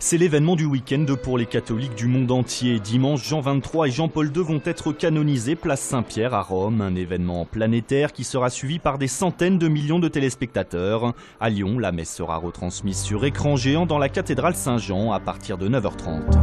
C'est l'événement du week-end pour les catholiques du monde entier. Dimanche, Jean XXIII et Jean-Paul II vont être canonisés place Saint-Pierre à Rome. Un événement planétaire qui sera suivi par des centaines de millions de téléspectateurs. À Lyon, la messe sera retransmise sur écran géant dans la cathédrale Saint-Jean à partir de 9h30.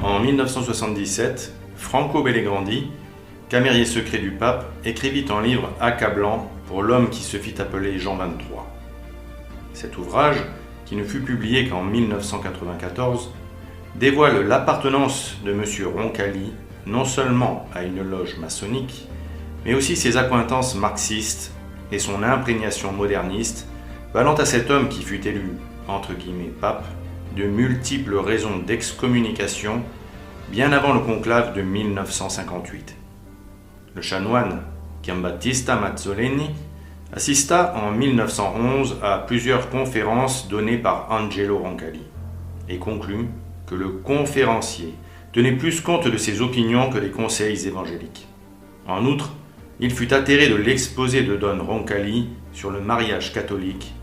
En 1977, Franco Bellegrandi, camérier secret du pape, écrivit un livre accablant pour l'homme qui se fit appeler Jean XXIII. Cet ouvrage, qui ne fut publié qu'en 1994, dévoile l'appartenance de M. Roncalli non seulement à une loge maçonnique, mais aussi ses accointances marxistes et son imprégnation moderniste, valant à cet homme qui fut élu, entre guillemets, pape, de multiples raisons d'excommunication bien avant le conclave de 1958. Le chanoine Giambattista Mazzoleni assista en 1911 à plusieurs conférences données par Angelo Roncalli et conclut que le conférencier tenait plus compte de ses opinions que des conseils évangéliques. En outre, il fut atterré de l'exposé de Don Roncalli sur le mariage catholique,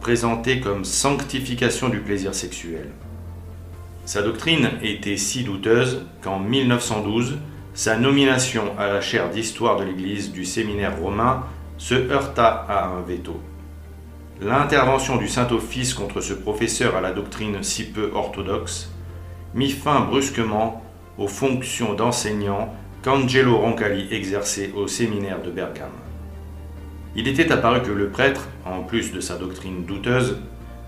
présenté comme sanctification du plaisir sexuel. Sa doctrine était si douteuse qu'en 1912, sa nomination à la chaire d'histoire de l'Église du séminaire romain se heurta à un veto. L'intervention du Saint-Office contre ce professeur à la doctrine si peu orthodoxe mit fin brusquement aux fonctions d'enseignant qu'Angelo Roncalli exerçait au séminaire de Bergame. Il était apparu que le prêtre, en plus de sa doctrine douteuse,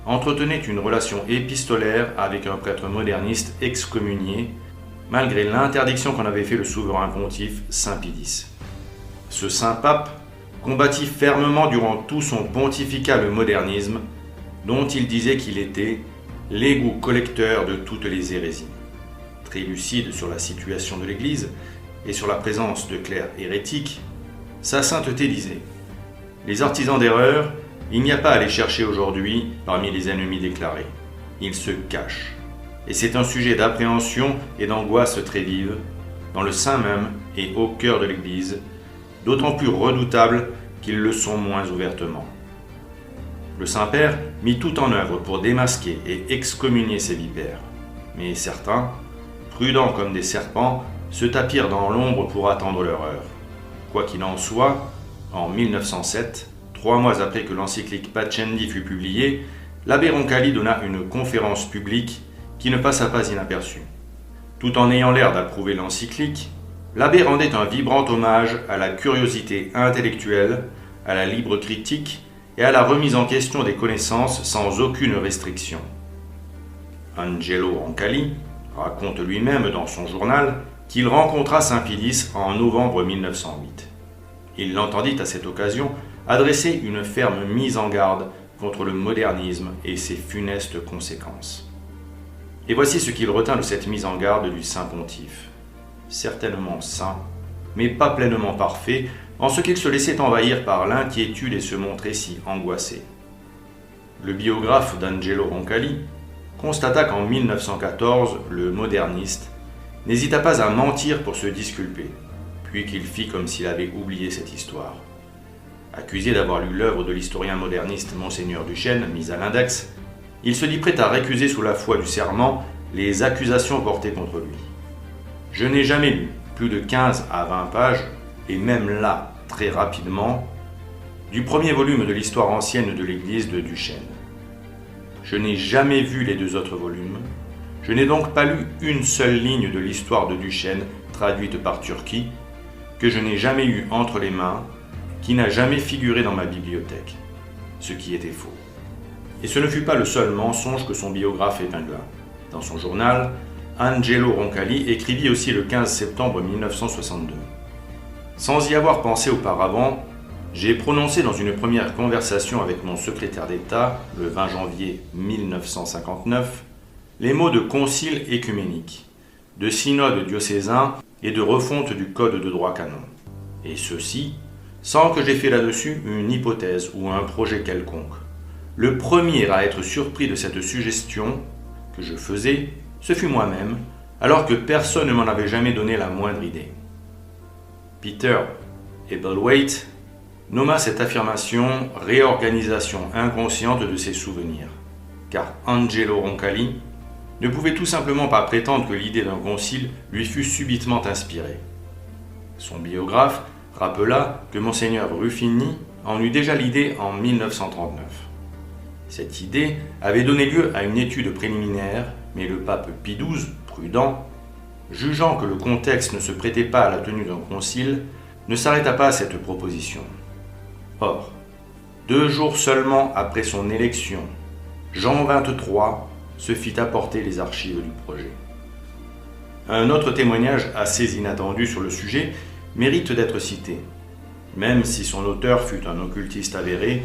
entretenait une relation épistolaire avec un prêtre moderniste excommunié, malgré l'interdiction qu'en avait fait le souverain pontife Saint Pie X. Ce saint pape combattit fermement durant tout son pontificat le modernisme, dont il disait qu'il était l'égout collecteur de toutes les hérésies. Très lucide sur la situation de l'Église et sur la présence de clercs hérétiques, sa sainteté disait « Les artisans d'erreur, il n'y a pas à les chercher aujourd'hui parmi les ennemis déclarés. Ils se cachent. Et c'est un sujet d'appréhension et d'angoisse très vive, dans le sein même et au cœur de l'Église, d'autant plus redoutables qu'ils le sont moins ouvertement. » Le Saint-Père mit tout en œuvre pour démasquer et excommunier ces vipères. Mais certains, prudents comme des serpents, se tapirent dans l'ombre pour attendre leur heure. Quoi qu'il en soit, en 1907, 3 mois après que l'encyclique Pascendi fut publiée, l'abbé Roncalli donna une conférence publique qui ne passa pas inaperçue. Tout en ayant l'air d'approuver l'encyclique, l'abbé rendait un vibrant hommage à la curiosité intellectuelle, à la libre critique et à la remise en question des connaissances sans aucune restriction. Angelo Roncalli raconte lui-même dans son journal qu'il rencontra Saint Pie X en novembre 1908. Il l'entendit à cette occasion adresser une ferme mise en garde contre le modernisme et ses funestes conséquences. Et voici ce qu'il retint de cette mise en garde du Saint Pontife. Certainement saint, mais pas pleinement parfait, en ce qu'il se laissait envahir par l'inquiétude et se montrait si angoissé. Le biographe d'Angelo Roncalli constata qu'en 1914, le moderniste n'hésita pas à mentir pour se disculper, puis qu'il fit comme s'il avait oublié cette histoire. Accusé d'avoir lu l'œuvre de l'historien moderniste Monseigneur Duchesne, mise à l'index, il se dit prêt à récuser sous la foi du serment les accusations portées contre lui. Je n'ai jamais lu plus de 15 à 20 pages, et même là, très rapidement, du premier volume de l'histoire ancienne de l'église de Duchesne. Je n'ai jamais vu les 2 autres volumes, je n'ai donc pas lu une seule ligne de l'histoire de Duchesne traduite par Turki, que je n'ai jamais eu entre les mains, qui n'a jamais figuré dans ma bibliothèque, ce qui était faux. Et ce ne fut pas le seul mensonge que son biographe épingla. Dans son journal, Angelo Roncalli écrivit aussi le 15 septembre 1962. Sans y avoir pensé auparavant, j'ai prononcé dans une première conversation avec mon secrétaire d'État, le 20 janvier 1959, les mots de concile écuménique, de synode diocésain et de refonte du code de droit canon. Et ceci, sans que j'aie fait là-dessus une hypothèse ou un projet quelconque. Le premier à être surpris de cette suggestion que je faisais, ce fut moi-même, alors que personne ne m'en avait jamais donné la moindre idée. Peter Hebblethwaite nomma cette affirmation « réorganisation inconsciente de ses souvenirs », car Angelo Roncalli ne pouvait tout simplement pas prétendre que l'idée d'un concile lui fût subitement inspirée. Son biographe rappela que Monseigneur Ruffini en eut déjà l'idée en 1939. Cette idée avait donné lieu à une étude préliminaire, mais le pape Pie XII, prudent, jugeant que le contexte ne se prêtait pas à la tenue d'un concile, ne s'arrêta pas à cette proposition. Or, 2 jours seulement après son élection, Jean XXIII se fit apporter les archives du projet. Un autre témoignage assez inattendu sur le sujet mérite d'être cité, même si son auteur fut un occultiste avéré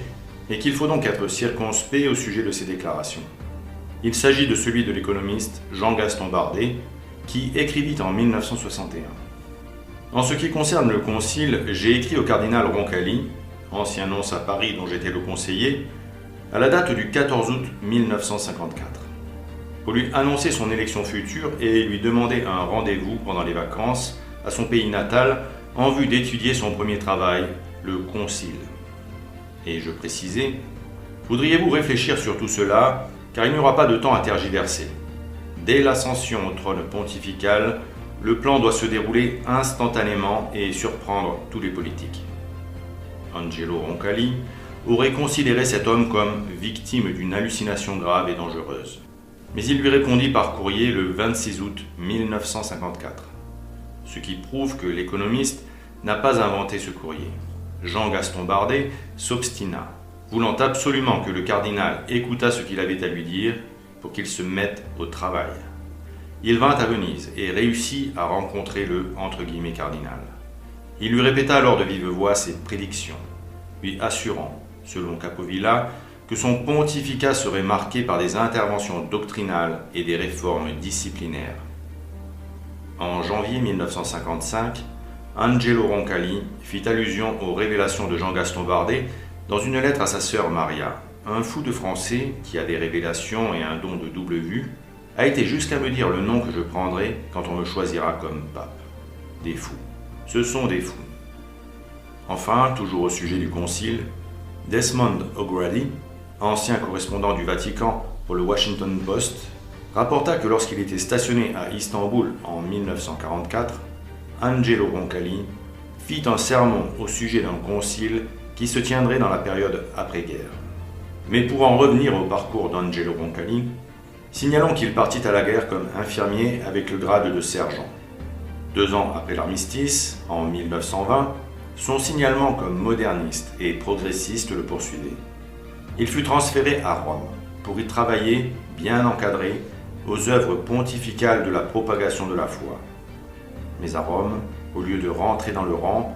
et qu'il faut donc être circonspect au sujet de ses déclarations. Il s'agit de celui de l'économiste Jean-Gaston Bardet, qui écrivit en 1961. En ce qui concerne le concile, j'ai écrit au cardinal Roncalli, ancien nonce à Paris dont j'étais le conseiller, à la date du 14 août 1954, pour lui annoncer son élection future et lui demander un rendez-vous pendant les vacances à son pays natal en vue d'étudier son premier travail, le concile. Et je précisais, voudriez-vous réfléchir sur tout cela, car il n'y aura pas de temps à tergiverser. Dès l'ascension au trône pontifical, le plan doit se dérouler instantanément et surprendre tous les politiques. Angelo Roncalli aurait considéré cet homme comme victime d'une hallucination grave et dangereuse. Mais il lui répondit par courrier le 26 août 1954, ce qui prouve que l'économiste n'a pas inventé ce courrier. Jean-Gaston Bardet s'obstina, voulant absolument que le cardinal écoutât ce qu'il avait à lui dire pour qu'il se mette au travail. Il vint à Venise et réussit à rencontrer le « cardinal ». Il lui répéta alors de vive voix ses prédictions, lui assurant, selon Capovilla, que son pontificat serait marqué par des interventions doctrinales et des réformes disciplinaires. En janvier 1955, Angelo Roncalli fit allusion aux révélations de Jean-Gaston Bardet dans une lettre à sa sœur Maria. Un fou de français, qui a des révélations et un don de double vue, a été jusqu'à me dire le nom que je prendrai quand on me choisira comme pape. Des fous. Ce sont des fous. Enfin, toujours au sujet du concile, Desmond O'Grady, ancien correspondant du Vatican pour le Washington Post, rapporta que lorsqu'il était stationné à Istanbul en 1944, Angelo Roncalli fit un sermon au sujet d'un concile qui se tiendrait dans la période après-guerre. Mais pour en revenir au parcours d'Angelo Roncalli, signalons qu'il partit à la guerre comme infirmier avec le grade de sergent. 2 ans après l'armistice, en 1920, son signalement comme moderniste et progressiste le poursuivait. Il fut transféré à Rome pour y travailler, bien encadré, aux œuvres pontificales de la propagation de la foi. Mais à Rome, au lieu de rentrer dans le rang,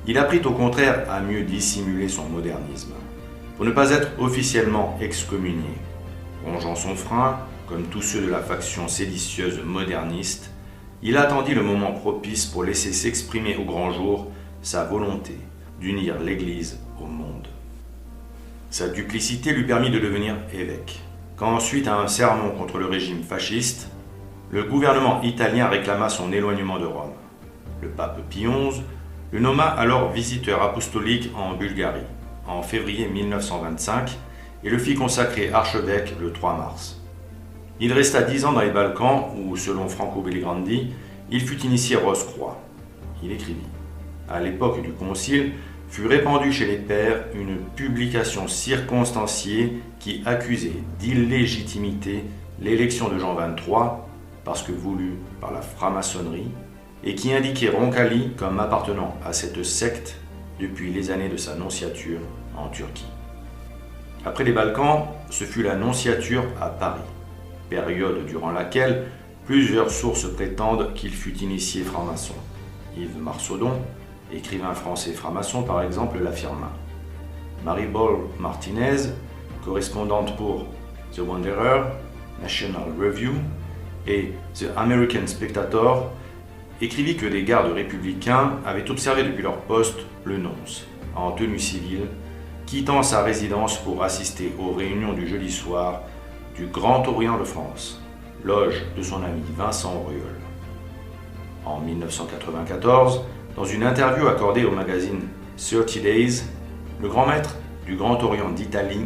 il apprit au contraire à mieux dissimuler son modernisme, pour ne pas être officiellement excommunié. Rongeant son frein, comme tous ceux de la faction séditieuse moderniste, il attendit le moment propice pour laisser s'exprimer au grand jour sa volonté d'unir l'Église au monde. Sa duplicité lui permit de devenir évêque, quand, suite à un sermon contre le régime fasciste, le gouvernement italien réclama son éloignement de Rome. Le pape Pie XI le nomma alors visiteur apostolique en Bulgarie, en février 1925, et le fit consacrer archevêque le 3 mars. Il resta 10 ans dans les Balkans où, selon Franco Belligrandi, il fut initié rose-croix. Il écrivit « À l'époque du concile, fut répandue chez les pairs une publication circonstanciée qui accusait d'illégitimité l'élection de Jean XXIII parce que voulue par la franc-maçonnerie et qui indiquait Roncalli comme appartenant à cette secte depuis les années de sa nonciature en Turquie. Après les Balkans, ce fut la nonciature à Paris, période durant laquelle plusieurs sources prétendent qu'il fut initié franc-maçon. Yves Marsaudon, écrivain français franc-maçon par exemple, l'affirma. Marie-Bol Martinez, correspondante pour The Wanderer, National Review et The American Spectator, écrivit que des gardes républicains avaient observé depuis leur poste le nonce, en tenue civile, quittant sa résidence pour assister aux réunions du jeudi soir du Grand Orient de France, loge de son ami Vincent Auriol. En 1994, dans une interview accordée au magazine 30 Days, le grand maître du Grand Orient d'Italie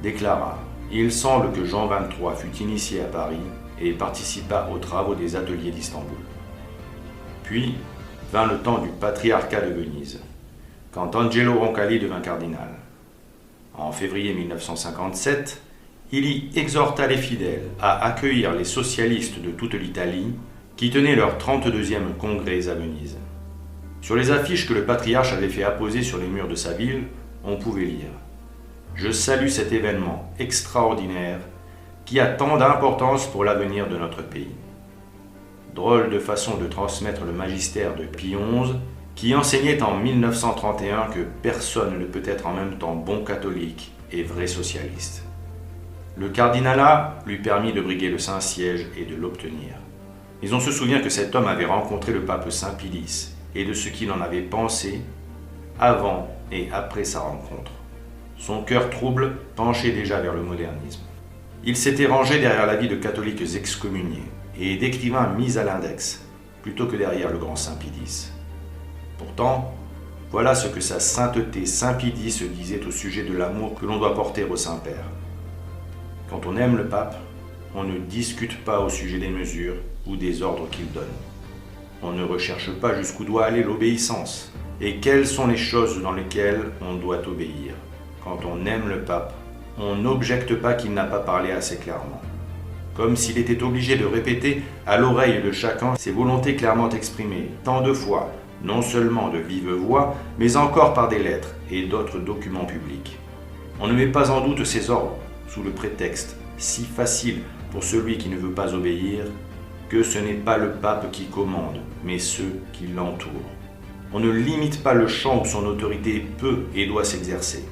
déclara « Il semble que Jean XXIII fut initié à Paris et participa aux travaux des ateliers d'Istanbul. » Puis vint le temps du patriarcat de Venise, quand Angelo Roncalli devint cardinal. En février 1957, il y exhorta les fidèles à accueillir les socialistes de toute l'Italie qui tenaient leur 32e congrès à Venise. Sur les affiches que le patriarche avait fait apposer sur les murs de sa ville, on pouvait lire « Je salue cet événement extraordinaire qui a tant d'importance pour l'avenir de notre pays. » Drôle de façon de transmettre le magistère de Pie XI, qui enseignait en 1931 que personne ne peut être en même temps bon catholique et vrai socialiste. Le cardinalat lui permit de briguer le Saint-Siège et de l'obtenir. Mais on se souvient que cet homme avait rencontré le pape Saint Pie X et de ce qu'il en avait pensé avant et après sa rencontre. Son cœur trouble penchait déjà vers le modernisme. Il s'était rangé derrière l'avis de catholiques excommuniés et d'écrivains mis à l'index, plutôt que derrière le grand Saint Pie X. Pourtant, voilà ce que sa sainteté Saint Pie X disait au sujet de l'amour que l'on doit porter au Saint-Père. Quand on aime le pape, on ne discute pas au sujet des mesures ou des ordres qu'il donne. On ne recherche pas jusqu'où doit aller l'obéissance et quelles sont les choses dans lesquelles on doit obéir. Quand on aime le pape, on n'objecte pas qu'il n'a pas parlé assez clairement. Comme s'il était obligé de répéter à l'oreille de chacun ses volontés clairement exprimées, tant de fois, non seulement de vive voix, mais encore par des lettres et d'autres documents publics. On ne met pas en doute ses ordres, sous le prétexte, si facile pour celui qui ne veut pas obéir, que ce n'est pas le pape qui commande, mais ceux qui l'entourent. On ne limite pas le champ où son autorité peut et doit s'exercer.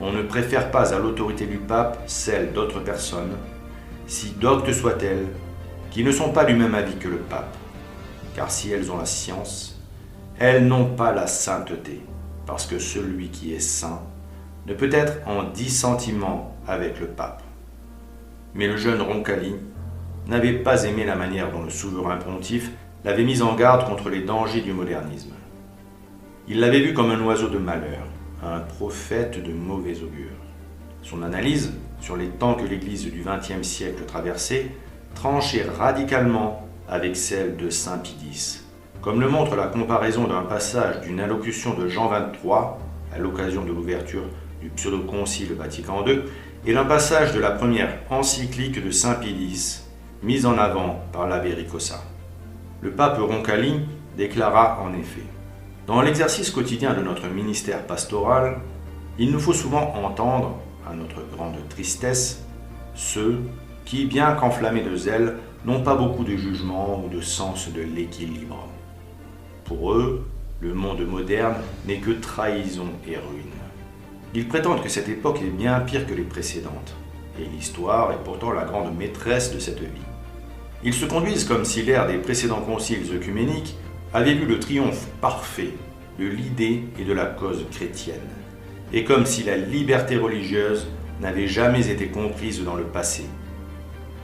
On ne préfère pas à l'autorité du pape celle d'autres personnes, si doctes soient-elles, qui ne sont pas du même avis que le pape. Car si elles ont la science, elles n'ont pas la sainteté, parce que celui qui est saint ne peut être en dissentiment avec le pape. Mais le jeune Roncalli n'avait pas aimé la manière dont le souverain pontife l'avait mis en garde contre les dangers du modernisme. Il l'avait vu comme un oiseau de malheur, un prophète de mauvais augure. Son analyse sur les temps que l'Église du XXe siècle traversait tranchait radicalement avec celle de Saint Pie X, comme le montre la comparaison d'un passage d'une allocution de Jean XXIII à l'occasion de l'ouverture du pseudo-concile Vatican II et d'un passage de la première encyclique de Saint Pie X, mise en avant par l'abbé Ricossa. Le pape Roncalli déclara en effet « Dans l'exercice quotidien de notre ministère pastoral, il nous faut souvent entendre, à notre grande tristesse, ceux qui, bien qu'enflammés de zèle, n'ont pas beaucoup de jugement ou de sens de l'équilibre. Pour eux, le monde moderne n'est que trahison et ruine. Ils prétendent que cette époque est bien pire que les précédentes, et l'histoire est pourtant la grande maîtresse de cette vie. Ils se conduisent comme si l'ère des précédents conciles œcuméniques avait vu le triomphe parfait de l'idée et de la cause chrétienne, et comme si la liberté religieuse n'avait jamais été comprise dans le passé.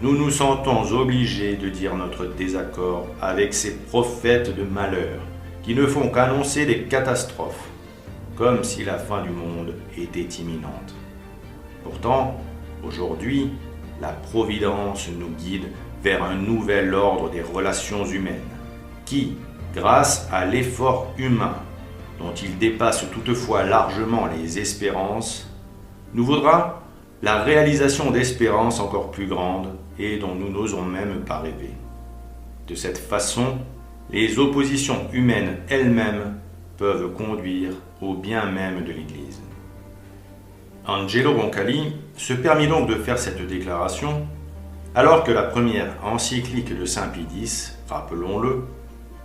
Nous nous sentons obligés de dire notre désaccord avec ces prophètes de malheur qui ne font qu'annoncer des catastrophes, comme si la fin du monde était imminente. Pourtant, aujourd'hui, la Providence nous guide vers un nouvel ordre des relations humaines, qui, grâce à l'effort humain, dont il dépasse toutefois largement les espérances, nous vaudra la réalisation d'espérances encore plus grandes et dont nous n'osons même pas rêver. De cette façon, les oppositions humaines elles-mêmes peuvent conduire au bien même de l'Église. Angelo Roncalli se permit donc de faire cette déclaration alors que la première encyclique de Saint Pie X, rappelons-le,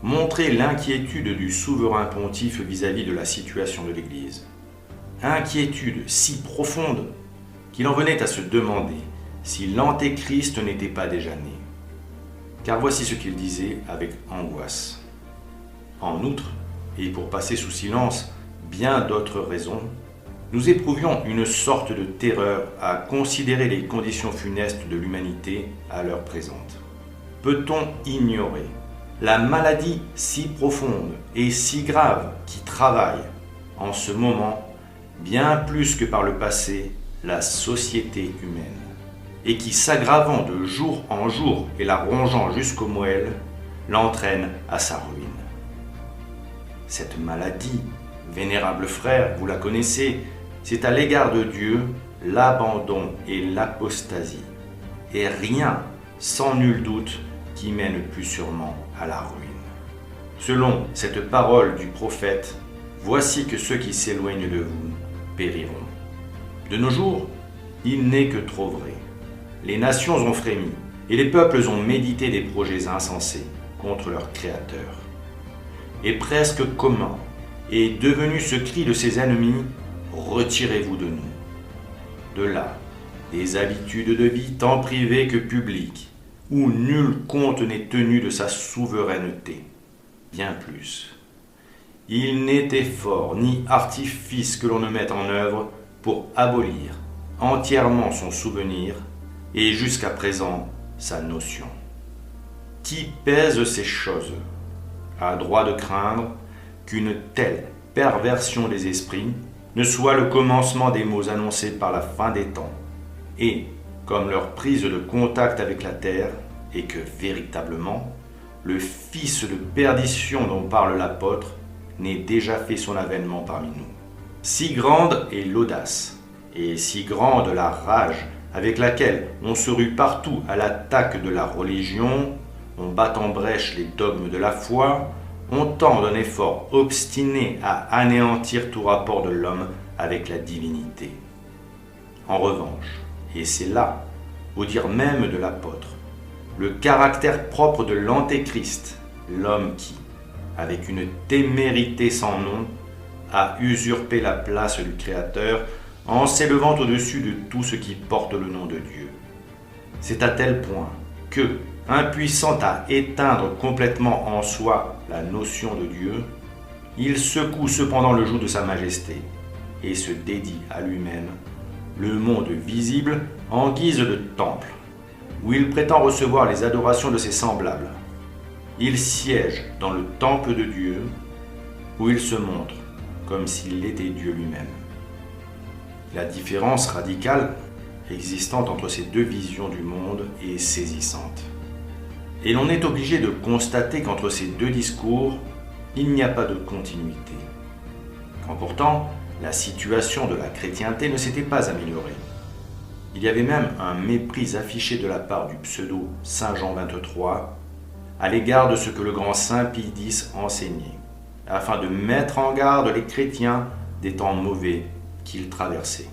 montrait l'inquiétude du souverain pontife vis-à-vis de la situation de l'Église. Inquiétude si profonde qu'il en venait à se demander si l'Antéchrist n'était pas déjà né. Car voici ce qu'il disait avec angoisse. En outre, et pour passer sous silence bien d'autres raisons, nous éprouvions une sorte de terreur à considérer les conditions funestes de l'humanité à l'heure présente. Peut-on ignorer la maladie si profonde et si grave qui travaille en ce moment bien plus que par le passé la société humaine et qui, s'aggravant de jour en jour et la rongeant jusqu'aux moelles, l'entraîne à sa ruine. Cette maladie, vénérable frère, vous la connaissez, c'est à l'égard de Dieu l'abandon et l'apostasie, et rien, sans nul doute, qui mène plus sûrement à la ruine. Selon cette parole du prophète, voici que ceux qui s'éloignent de vous périront. De nos jours, il n'est que trop vrai. Les nations ont frémi, et les peuples ont médité des projets insensés contre leur Créateur. Et presque commun est devenu ce cri de ses ennemis: retirez-vous de nous. De là, des habitudes de vie tant privées que publiques, où nul compte n'est tenu de sa souveraineté. Bien plus, il n'est effort ni artifice que l'on ne mette en œuvre pour abolir entièrement son souvenir et jusqu'à présent sa notion. Qui pèse ces choses a droit de craindre qu'une telle perversion des esprits ne soit le commencement des maux annoncés par la fin des temps, et, comme leur prise de contact avec la terre, et que véritablement, le fils de perdition dont parle l'apôtre n'ait déjà fait son avènement parmi nous. Si grande est l'audace, et si grande la rage avec laquelle on se rue partout à l'attaque de la religion, on bat en brèche les dogmes de la foi, on tend d'un effort obstiné à anéantir tout rapport de l'homme avec la divinité. En revanche, et c'est là, au dire même de l'apôtre, le caractère propre de l'Antéchrist, l'homme qui, avec une témérité sans nom, a usurpé la place du Créateur en s'élevant au-dessus de tout ce qui porte le nom de Dieu. C'est à tel point que, impuissant à éteindre complètement en soi la notion de Dieu, il secoue cependant le joug de sa majesté et se dédie à lui-même le monde visible en guise de temple, où il prétend recevoir les adorations de ses semblables. Il siège dans le temple de Dieu, où il se montre comme s'il était Dieu lui-même. La différence radicale existante entre ces deux visions du monde est saisissante. Et l'on est obligé de constater qu'entre ces deux discours, il n'y a pas de continuité. Quand pourtant, la situation de la chrétienté ne s'était pas améliorée. Il y avait même un mépris affiché de la part du pseudo Saint Jean XXIII à l'égard de ce que le grand Saint Pie X enseignait, afin de mettre en garde les chrétiens des temps mauvais qu'ils traversaient.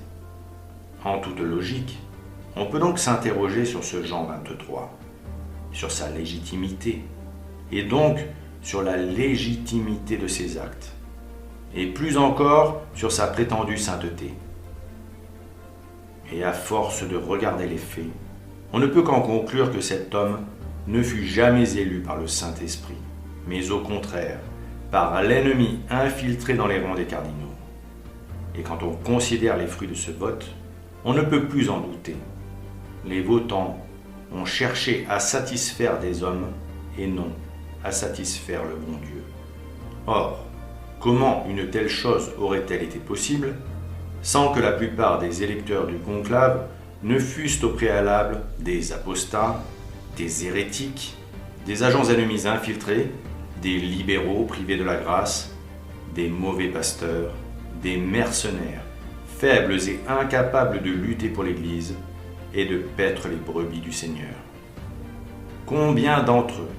En toute logique, on peut donc s'interroger sur ce Jean XXIII, sur sa légitimité, et donc sur la légitimité de ses actes, et plus encore sur sa prétendue sainteté. Et à force de regarder les faits, on ne peut qu'en conclure que cet homme ne fut jamais élu par le Saint-Esprit, mais au contraire, par l'ennemi infiltré dans les rangs des cardinaux. Et quand on considère les fruits de ce vote, on ne peut plus en douter. Les votants ont cherché à satisfaire des hommes et non à satisfaire le bon Dieu. Or, comment une telle chose aurait-elle été possible sans que la plupart des électeurs du conclave ne fussent au préalable des apostats, des hérétiques, des agents ennemis infiltrés, des libéraux privés de la grâce, des mauvais pasteurs, des mercenaires, faibles et incapables de lutter pour l'Église et de paître les brebis du Seigneur. Combien d'entre eux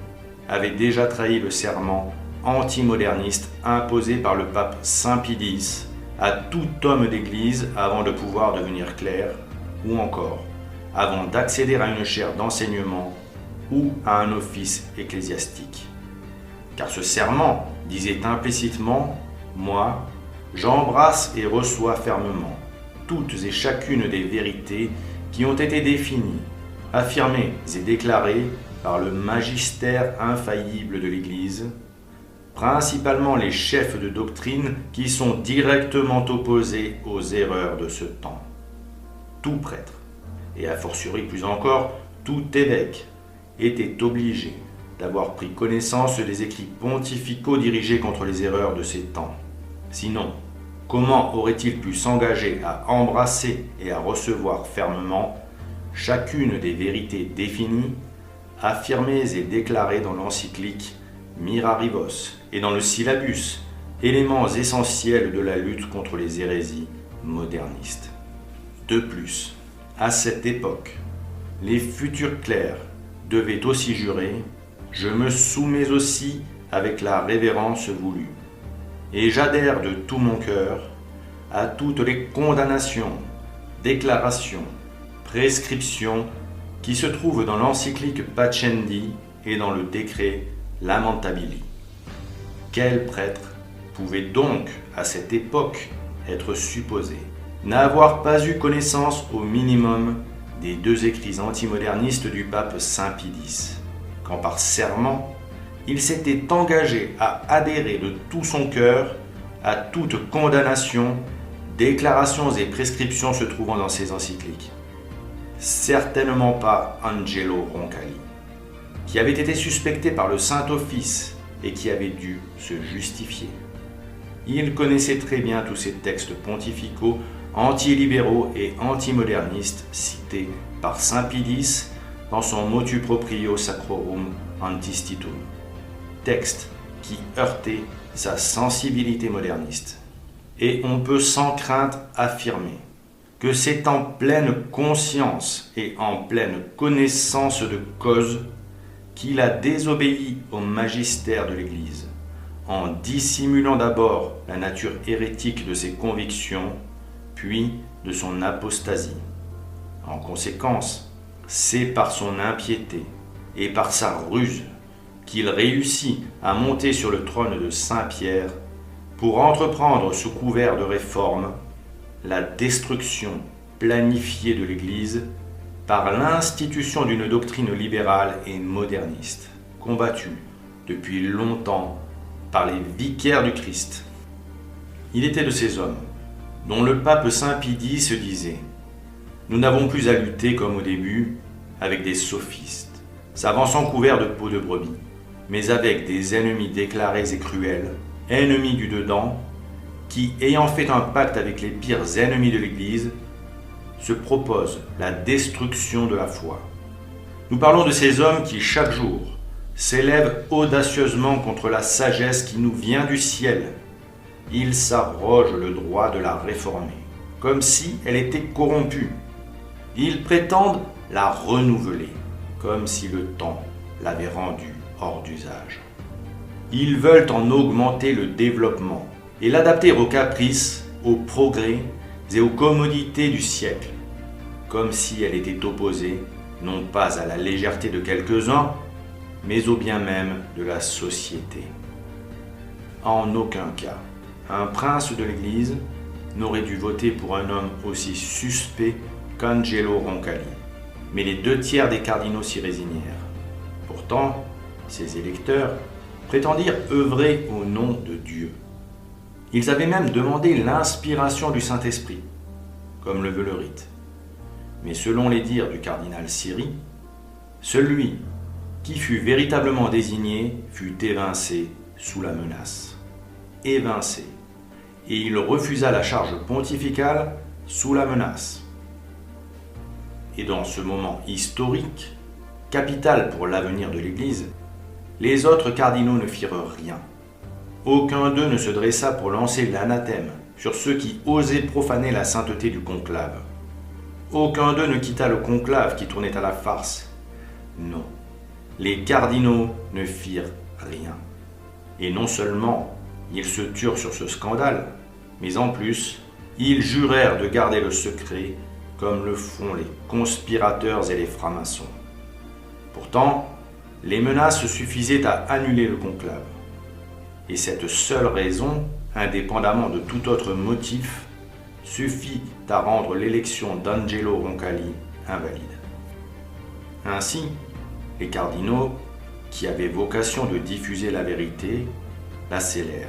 avaient déjà trahi le serment antimoderniste imposé par le pape Saint Pie X à tout homme d'Église avant de pouvoir devenir clerc, ou encore avant d'accéder à une chaire d'enseignement ou à un office ecclésiastique. Car ce serment disait implicitement « Moi, j'embrasse et reçois fermement toutes et chacune des vérités qui ont été définies, affirmées et déclarées par le magistère infaillible de l'Église, principalement les chefs de doctrine qui sont directement opposés aux erreurs de ce temps. Tout prêtre, et a fortiori plus encore tout évêque, était obligé d'avoir pris connaissance des écrits pontificaux dirigés contre les erreurs de ces temps. Sinon, comment aurait-il pu s'engager à embrasser et à recevoir fermement chacune des vérités définies, affirmées et déclarées dans l'encyclique Mirarivos et dans le syllabus, éléments essentiels de la lutte contre les hérésies modernistes. De plus, à cette époque, les futurs clercs devaient aussi jurer « Je me soumets aussi avec la révérence voulue, et j'adhère de tout mon cœur à toutes les condamnations, déclarations, prescriptions qui se trouvent dans l'encyclique Pacendi et dans le décret Lamentabili. » Quel prêtre pouvait donc, à cette époque, être supposé n'avoir pas eu connaissance au minimum des deux écrits antimodernistes du pape Saint Pie X, quand par serment, il s'était engagé à adhérer de tout son cœur à toute condamnation, déclarations et prescriptions se trouvant dans ces encycliques. Certainement pas Angelo Roncalli, qui avait été suspecté par le Saint-Office et qui avait dû se justifier. Il connaissait très bien tous ces textes pontificaux anti-libéraux et antimodernistes cités par Saint Pie X dans son Motu Proprio Sacrorum Antistitum, texte qui heurtait sa sensibilité moderniste. Et on peut sans crainte affirmer que c'est en pleine conscience et en pleine connaissance de cause qu'il a désobéi au magistère de l'Église, en dissimulant d'abord la nature hérétique de ses convictions, puis de son apostasie. En conséquence, c'est par son impiété et par sa ruse qu'il réussit à monter sur le trône de Saint-Pierre pour entreprendre sous couvert de réforme la destruction planifiée de l'Église par l'institution d'une doctrine libérale et moderniste, combattue depuis longtemps par les vicaires du Christ. Il était de ces hommes dont le pape Saint Pie X se disait « Nous n'avons plus à lutter comme au début avec des sophistes, s'avançant couverts de peau de brebis, mais avec des ennemis déclarés et cruels, ennemis du dedans, qui, ayant fait un pacte avec les pires ennemis de l'Église, se proposent la destruction de la foi. Nous parlons de ces hommes qui, chaque jour, s'élèvent audacieusement contre la sagesse qui nous vient du ciel. Ils s'arrogent le droit de la réformer, comme si elle était corrompue. Ils prétendent la renouveler, comme si le temps l'avait rendue hors d'usage. Ils veulent en augmenter le développement et l'adapter aux caprices, aux progrès et aux commodités du siècle, comme si elle était opposée non pas à la légèreté de quelques-uns, mais au bien même de la société. En aucun cas, un prince de l'Église n'aurait dû voter pour un homme aussi suspect qu'Angelo Roncalli, mais les 2/3 des cardinaux s'y résignèrent. Pourtant, ces électeurs prétendirent œuvrer au nom de Dieu. Ils avaient même demandé l'inspiration du Saint-Esprit, comme le veut le rite. Mais selon les dires du cardinal Siri, celui qui fut véritablement désigné fut évincé sous la menace. Évincé. Et il refusa la charge pontificale sous la menace. et dans ce moment historique, capital pour l'avenir de l'Église, les autres cardinaux ne firent rien. Aucun d'eux ne se dressa pour lancer l'anathème sur ceux qui osaient profaner la sainteté du conclave. Aucun d'eux ne quitta le conclave qui tournait à la farce. Non, les cardinaux ne firent rien. Et non seulement ils se turent sur ce scandale, mais en plus, ils jurèrent de garder le secret comme le font les conspirateurs et les francs-maçons. Pourtant, les menaces suffisaient à annuler le conclave. Et cette seule raison, indépendamment de tout autre motif, suffit à rendre l'élection d'Angelo Roncalli invalide. Ainsi, les cardinaux, qui avaient vocation de diffuser la vérité, la scellèrent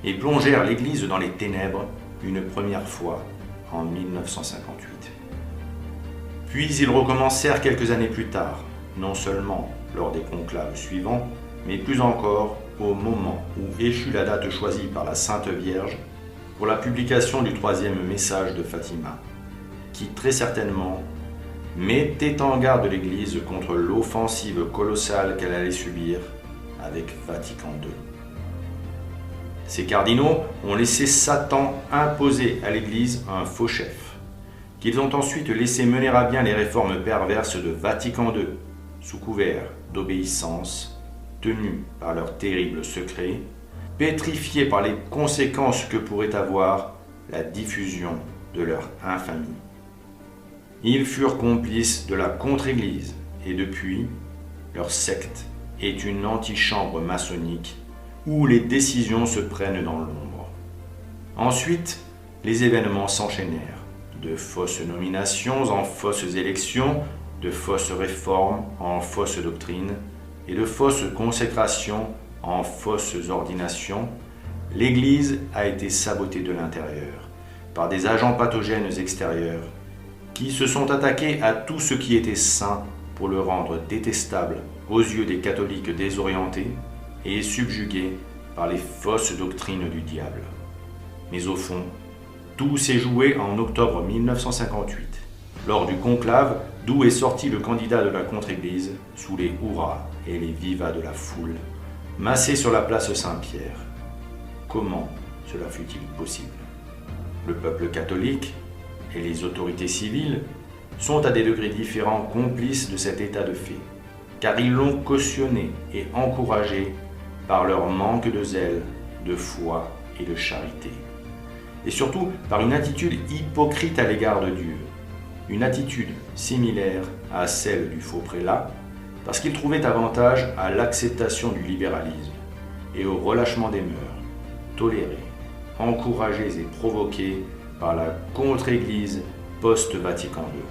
et plongèrent l'Église dans les ténèbres une première fois en 1958. Puis ils recommencèrent quelques années plus tard, non seulement lors des conclaves suivants, mais plus encore au moment où échut la date choisie par la Sainte Vierge pour la publication du troisième message de Fatima, qui très certainement mettait en garde l'Église contre l'offensive colossale qu'elle allait subir avec Vatican II. Ces cardinaux ont laissé Satan imposer à l'Église un faux chef, qu'ils ont ensuite laissé mener à bien les réformes perverses de Vatican II, sous couvert d'obéissance, tenus par leurs terribles secrets, pétrifiés par les conséquences que pourrait avoir la diffusion de leur infamie. Ils furent complices de la contre-Église et depuis, leur secte est une antichambre maçonnique où les décisions se prennent dans l'ombre. Ensuite, les événements s'enchaînèrent, de fausses nominations en fausses élections, de fausses réformes en fausses doctrines et de fausses consécrations en fausses ordinations. L'Église a été sabotée de l'intérieur par des agents pathogènes extérieurs qui se sont attaqués à tout ce qui était saint pour le rendre détestable aux yeux des catholiques désorientés et subjugués par les fausses doctrines du diable. Mais au fond, tout s'est joué en octobre 1958, lors du conclave d'où est sorti le candidat de la contre-Église sous les hurrahs et les vivas de la foule, massée sur la place Saint-Pierre. Comment cela fut-il possible? Le peuple catholique et les autorités civiles sont à des degrés différents complices de cet état de fait, car ils l'ont cautionné et encouragé par leur manque de zèle, de foi et de charité, et surtout par une attitude hypocrite à l'égard de Dieu, une attitude similaire à celle du faux prélat, parce qu'ils trouvaient avantage à l'acceptation du libéralisme et au relâchement des mœurs, tolérés, encouragés et provoqués par la contre-Église post-Vatican II.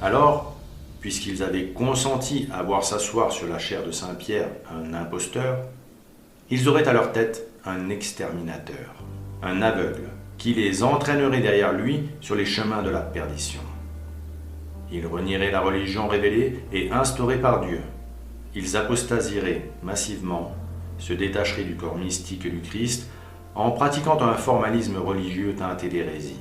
Alors, puisqu'ils avaient consenti à voir s'asseoir sur la chaire de Saint-Pierre un imposteur, ils auraient à leur tête un exterminateur, un aveugle, qui les entraînerait derrière lui sur les chemins de la perdition. Ils renieraient la religion révélée et instaurée par Dieu. Ils apostasieraient massivement, se détacheraient du corps mystique du Christ en pratiquant un formalisme religieux teinté d'hérésie,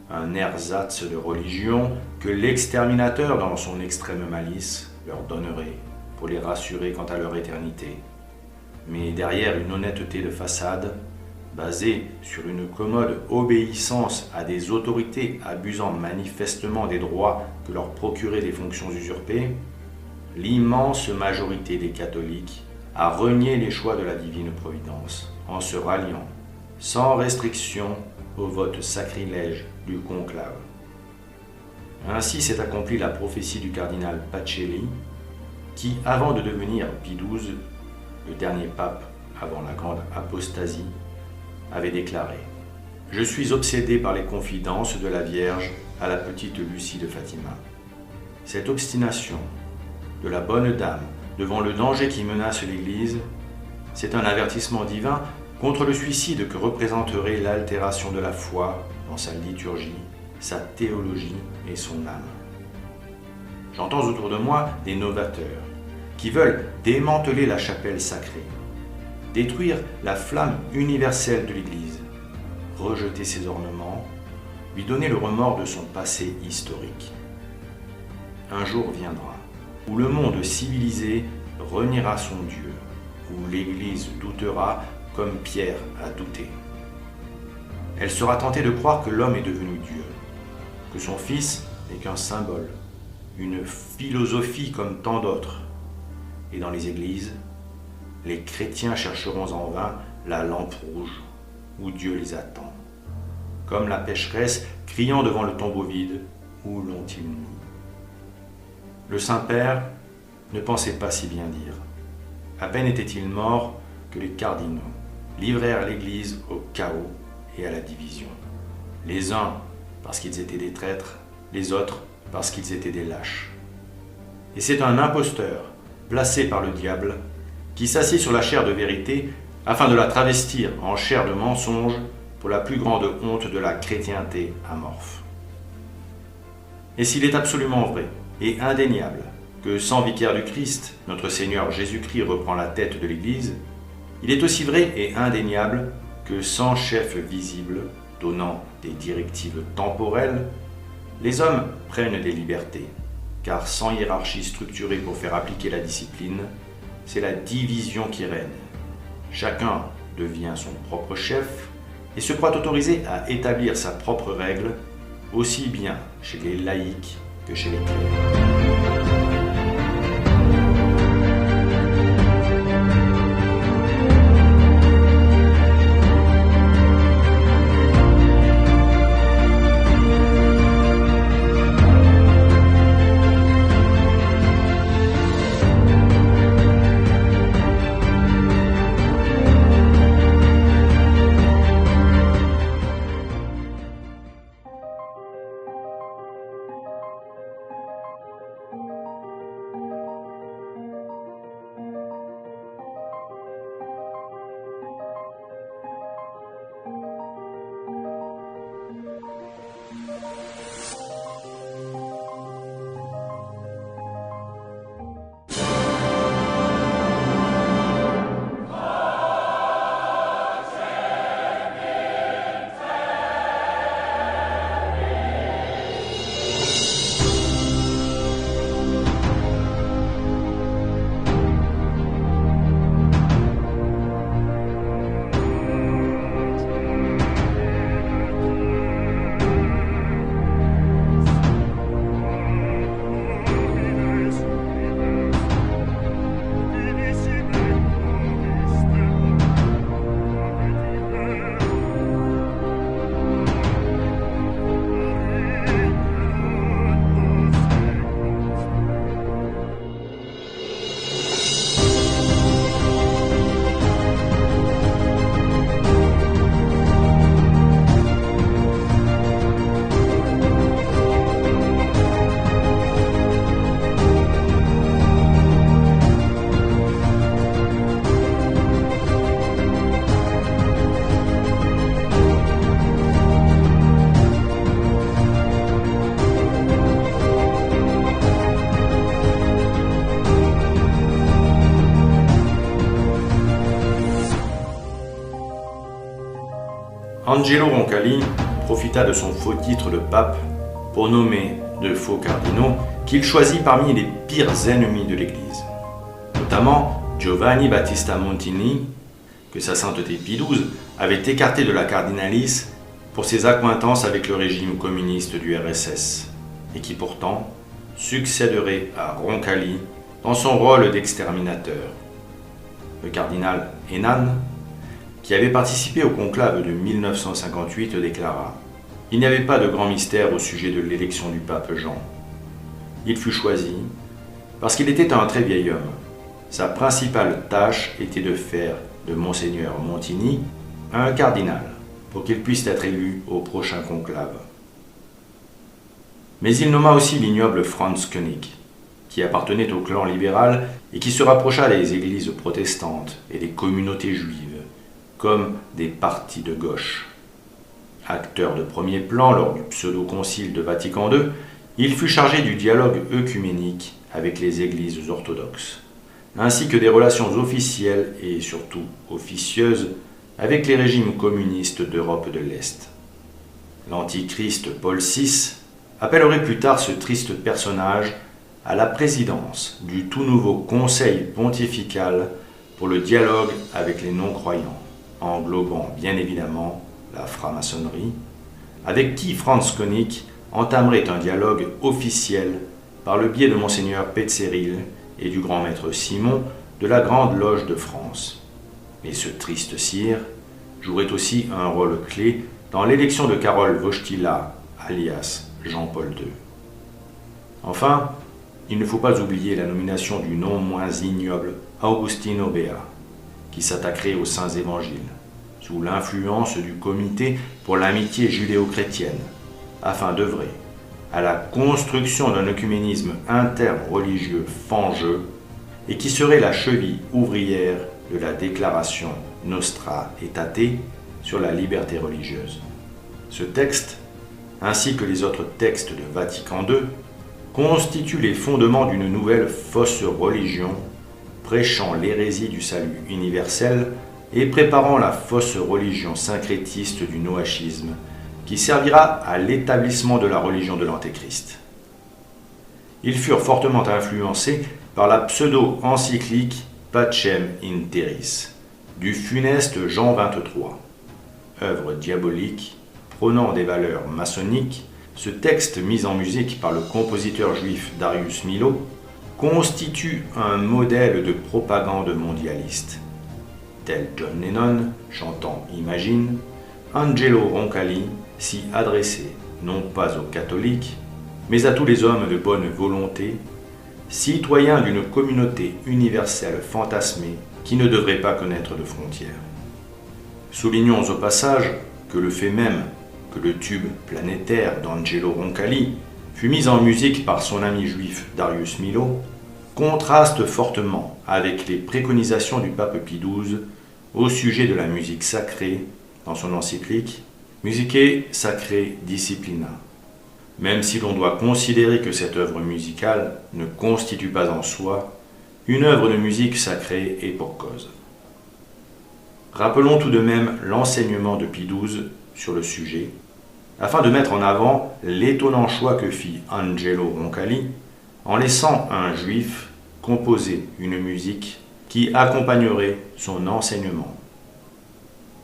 un ersatz de religion que l'exterminateur, dans son extrême malice, leur donnerait pour les rassurer quant à leur éternité. Mais derrière une honnêteté de façade, basée sur une commode obéissance à des autorités abusant manifestement des droits que leur procuraient des fonctions usurpées, l'immense majorité des catholiques a renié les choix de la divine providence en se ralliant sans restriction au vote sacrilège du conclave. Ainsi s'est accomplie la prophétie du cardinal Pacelli, qui, avant de devenir Pie XII, le dernier pape avant la grande apostasie, avait déclaré « Je suis obsédé par les confidences de la Vierge à la petite Lucie de Fatima. Cette obstination de la bonne dame devant le danger qui menace l'Église, c'est un avertissement divin contre le suicide que représenterait l'altération de la foi dans sa liturgie, sa théologie et son âme. J'entends autour de moi des novateurs qui veulent démanteler la chapelle sacrée, détruire la flamme universelle de l'Église, rejeter ses ornements, lui donner le remords de son passé historique. un jour viendra, où le monde civilisé reniera son Dieu, où l'Église doutera comme Pierre a douté. Elle sera tentée de croire que l'homme est devenu Dieu, que son Fils n'est qu'un symbole, une philosophie comme tant d'autres. Et dans les églises, les chrétiens chercheront en vain la lampe rouge où Dieu les attend, comme la pécheresse criant devant le tombeau vide, où l'ont-ils mis? Le Saint-Père ne pensait pas si bien dire. À peine était-il mort que les cardinaux livrèrent l'Église au chaos et à la division. Les uns parce qu'ils étaient des traîtres, les autres parce qu'ils étaient des lâches. Et c'est un imposteur, placé par le diable, qui s'assied sur la chair de vérité afin de la travestir en chair de mensonge pour la plus grande honte de la chrétienté amorphe. Et s'il est absolument vrai et indéniable que sans vicaire du Christ, notre Seigneur Jésus-Christ reprend la tête de l'Église, il est aussi vrai et indéniable que sans chef visible, donnant des directives temporelles, les hommes prennent des libertés, car sans hiérarchie structurée pour faire appliquer la discipline, c'est la division qui règne. Chacun devient son propre chef et se croit autorisé à établir sa propre règle, aussi bien chez les laïcs que chez les clercs. Angelo Roncalli profita de son faux titre de pape pour nommer de faux cardinaux qu'il choisit parmi les pires ennemis de l'Église, notamment Giovanni Battista Montini, que sa sainteté Pie XII avait écarté de la cardinalice pour ses accointances avec le régime communiste du RSS, et qui pourtant succéderait à Roncalli dans son rôle d'exterminateur. Le cardinal Hénan, qui avait participé au conclave de 1958, déclara « Il n'y avait pas de grand mystère au sujet de l'élection du pape Jean. Il fut choisi parce qu'il était un très vieil homme. Sa principale tâche était de faire de Monseigneur Montini un cardinal pour qu'il puisse être élu au prochain conclave. » Mais il nomma aussi l'ignoble Franz Koenig, qui appartenait au clan libéral et qui se rapprocha des églises protestantes et des communautés juives, comme des partis de gauche. Acteur de premier plan lors du pseudo-concile de Vatican II, il fut chargé du dialogue œcuménique avec les églises orthodoxes, ainsi que des relations officielles et surtout officieuses avec les régimes communistes d'Europe de l'Est. L'antichrist Paul VI appellerait plus tard ce triste personnage à la présidence du tout nouveau Conseil pontifical pour le dialogue avec les non-croyants, englobant bien évidemment la franc-maçonnerie, avec qui Franz Koenig entamerait un dialogue officiel par le biais de Monseigneur Petzeril et du grand maître Simon de la Grande Loge de France. Et ce triste sire jouerait aussi un rôle clé dans l'élection de Karol Wojtyła, alias Jean-Paul II. Enfin, il ne faut pas oublier la nomination du non moins ignoble Augustino Béat, qui s'attaquerait aux saints évangiles, sous l'influence du Comité pour l'amitié judéo-chrétienne, afin d'œuvrer à la construction d'un œcuménisme interreligieux fangeux et qui serait la cheville ouvrière de la déclaration Nostra Aetate sur la liberté religieuse. Ce texte, ainsi que les autres textes de Vatican II, constituent les fondements d'une nouvelle fausse religion, prêchant l'hérésie du salut universel et préparant la fausse religion syncrétiste du noachisme, qui servira à l'établissement de la religion de l'Antéchrist. Ils furent fortement influencés par la pseudo-encyclique Pacem in Terris du funeste Jean XXIII. Œuvre diabolique, prônant des valeurs maçonniques, ce texte mis en musique par le compositeur juif Darius Milhaud constitue un modèle de propagande mondialiste. Tel John Lennon, chantant Imagine, Angelo Roncalli s'y adressait non pas aux catholiques, mais à tous les hommes de bonne volonté, citoyens d'une communauté universelle fantasmée qui ne devrait pas connaître de frontières. Soulignons au passage que le fait même que le tube planétaire d'Angelo Roncalli fut mis en musique par son ami juif Darius Milhaud contraste fortement avec les préconisations du pape Pie XII au sujet de la musique sacrée dans son encyclique Musicae Sacrae Disciplina, même si l'on doit considérer que cette œuvre musicale ne constitue pas en soi une œuvre de musique sacrée et pour cause. Rappelons tout de même l'enseignement de Pie XII sur le sujet, afin de mettre en avant l'étonnant choix que fit Angelo Roncalli en laissant un juif composer une musique qui accompagnerait son enseignement.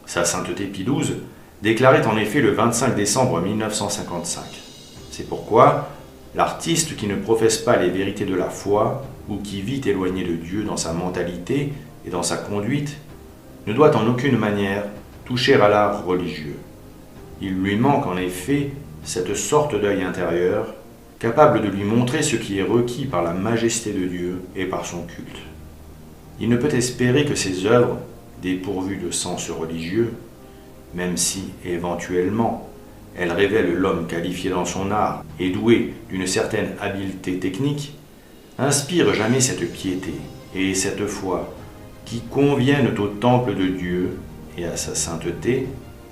Sa sainteté Pie XII déclarait en effet le 25 décembre 1955. C'est pourquoi l'artiste qui ne professe pas les vérités de la foi ou qui vit éloigné de Dieu dans sa mentalité et dans sa conduite ne doit en aucune manière toucher à l'art religieux. Il lui manque en effet cette sorte d'œil intérieur capable de lui montrer ce qui est requis par la majesté de Dieu et par son culte. Il ne peut espérer que ses œuvres, dépourvues de sens religieux, même si, éventuellement, elles révèlent l'homme qualifié dans son art et doué d'une certaine habileté technique, inspirent jamais cette piété et cette foi qui conviennent au temple de Dieu et à sa sainteté,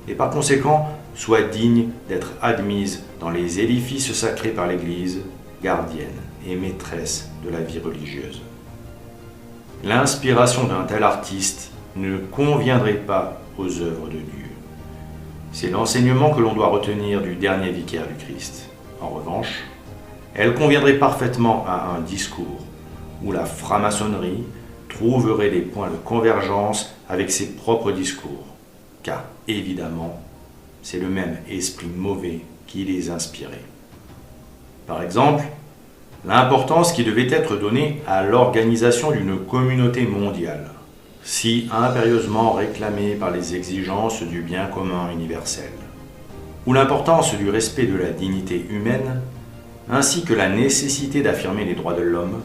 et par conséquent soient dignes d'être admises dans les édifices sacrés par l'Église, gardienne et maîtresse de la vie religieuse. L'inspiration d'un tel artiste ne conviendrait pas aux œuvres de Dieu. C'est l'enseignement que l'on doit retenir du dernier vicaire du Christ. En revanche, elle conviendrait parfaitement à un discours où la franc-maçonnerie trouverait des points de convergence avec ses propres discours, car évidemment, c'est le même esprit mauvais qui les inspirait. Par exemple, l'importance qui devait être donnée à l'organisation d'une communauté mondiale, si impérieusement réclamée par les exigences du bien commun universel, ou l'importance du respect de la dignité humaine, ainsi que la nécessité d'affirmer les droits de l'homme,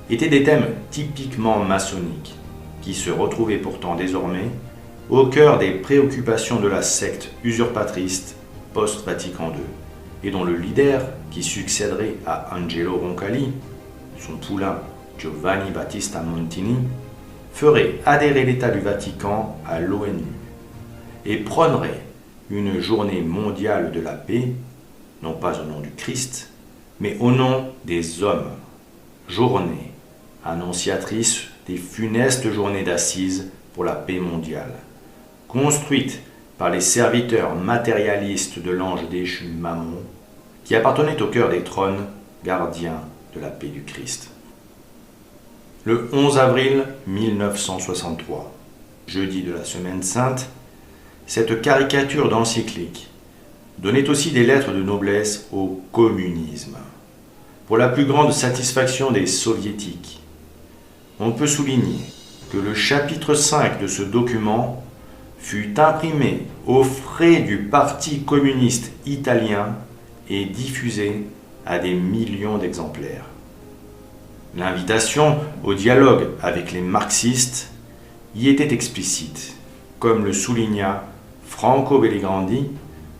étaient des thèmes typiquement maçonniques, qui se retrouvaient pourtant désormais au cœur des préoccupations de la secte usurpatrice post-Vatican II, et dont le leader qui succéderait à Angelo Roncalli, son poulain Giovanni Battista Montini, ferait adhérer l'État du Vatican à l'ONU et prônerait une journée mondiale de la paix, non pas au nom du Christ, mais au nom des hommes, journée annonciatrice des funestes journées d'assises pour la paix mondiale, construite par les serviteurs matérialistes de l'ange déchu Mammon, qui appartenait au cœur des trônes, gardiens de la paix du Christ. Le 11 avril 1963, jeudi de la Semaine Sainte, cette caricature d'encyclique donnait aussi des lettres de noblesse au communisme. Pour la plus grande satisfaction des soviétiques, on peut souligner que le chapitre 5 de ce document fut imprimé aux frais du Parti communiste italien et diffusé à des millions d'exemplaires. L'invitation au dialogue avec les marxistes y était explicite, comme le souligna Franco Belligrandi,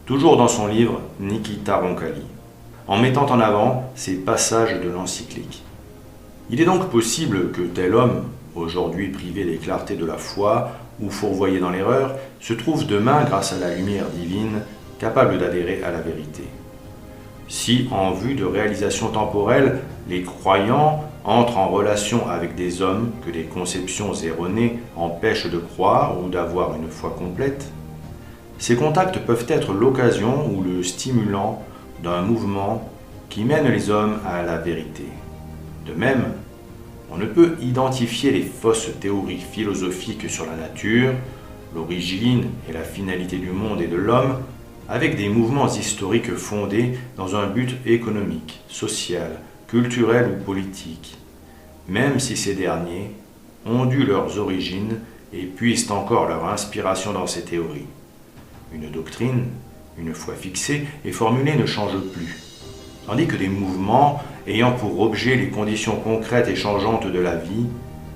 toujours dans son livre Nikita Roncalli, en mettant en avant ces passages de l'encyclique. Il est donc possible que tel homme, aujourd'hui privé des clartés de la foi ou fourvoyé dans l'erreur, se trouve demain, grâce à la lumière divine, capable d'adhérer à la vérité. Si, en vue de réalisations temporelles, les croyants entrent en relation avec des hommes que des conceptions erronées empêchent de croire ou d'avoir une foi complète, ces contacts peuvent être l'occasion ou le stimulant d'un mouvement qui mène les hommes à la vérité. De même, on ne peut identifier les fausses théories philosophiques sur la nature, l'origine et la finalité du monde et de l'homme avec des mouvements historiques fondés dans un but économique, social, culturel ou politique, même si ces derniers ont dû leurs origines et puissent encore leur inspiration dans ces théories. Une doctrine, une fois fixée et formulée, ne change plus, tandis que des mouvements ayant pour objet les conditions concrètes et changeantes de la vie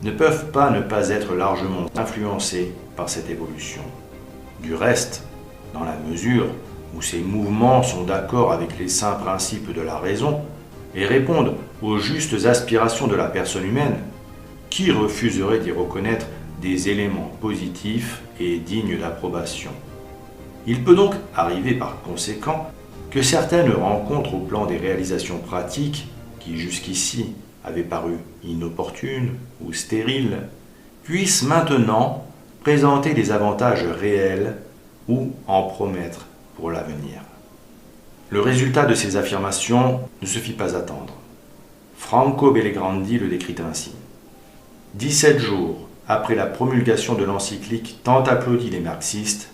ne peuvent pas ne pas être largement influencés par cette évolution. Du reste, dans la mesure où ces mouvements sont d'accord avec les saints principes de la raison et répondent aux justes aspirations de la personne humaine, qui refuserait d'y reconnaître des éléments positifs et dignes d'approbation? Il peut donc arriver par conséquent que certaines rencontres au plan des réalisations pratiques, qui jusqu'ici avaient paru inopportunes ou stériles, puissent maintenant présenter des avantages réels ou en promettre pour l'avenir. Le résultat de ces affirmations ne se fit pas attendre. Franco Belligrandi le décrit ainsi. 17 jours après la promulgation de l'encyclique tant applaudie des marxistes,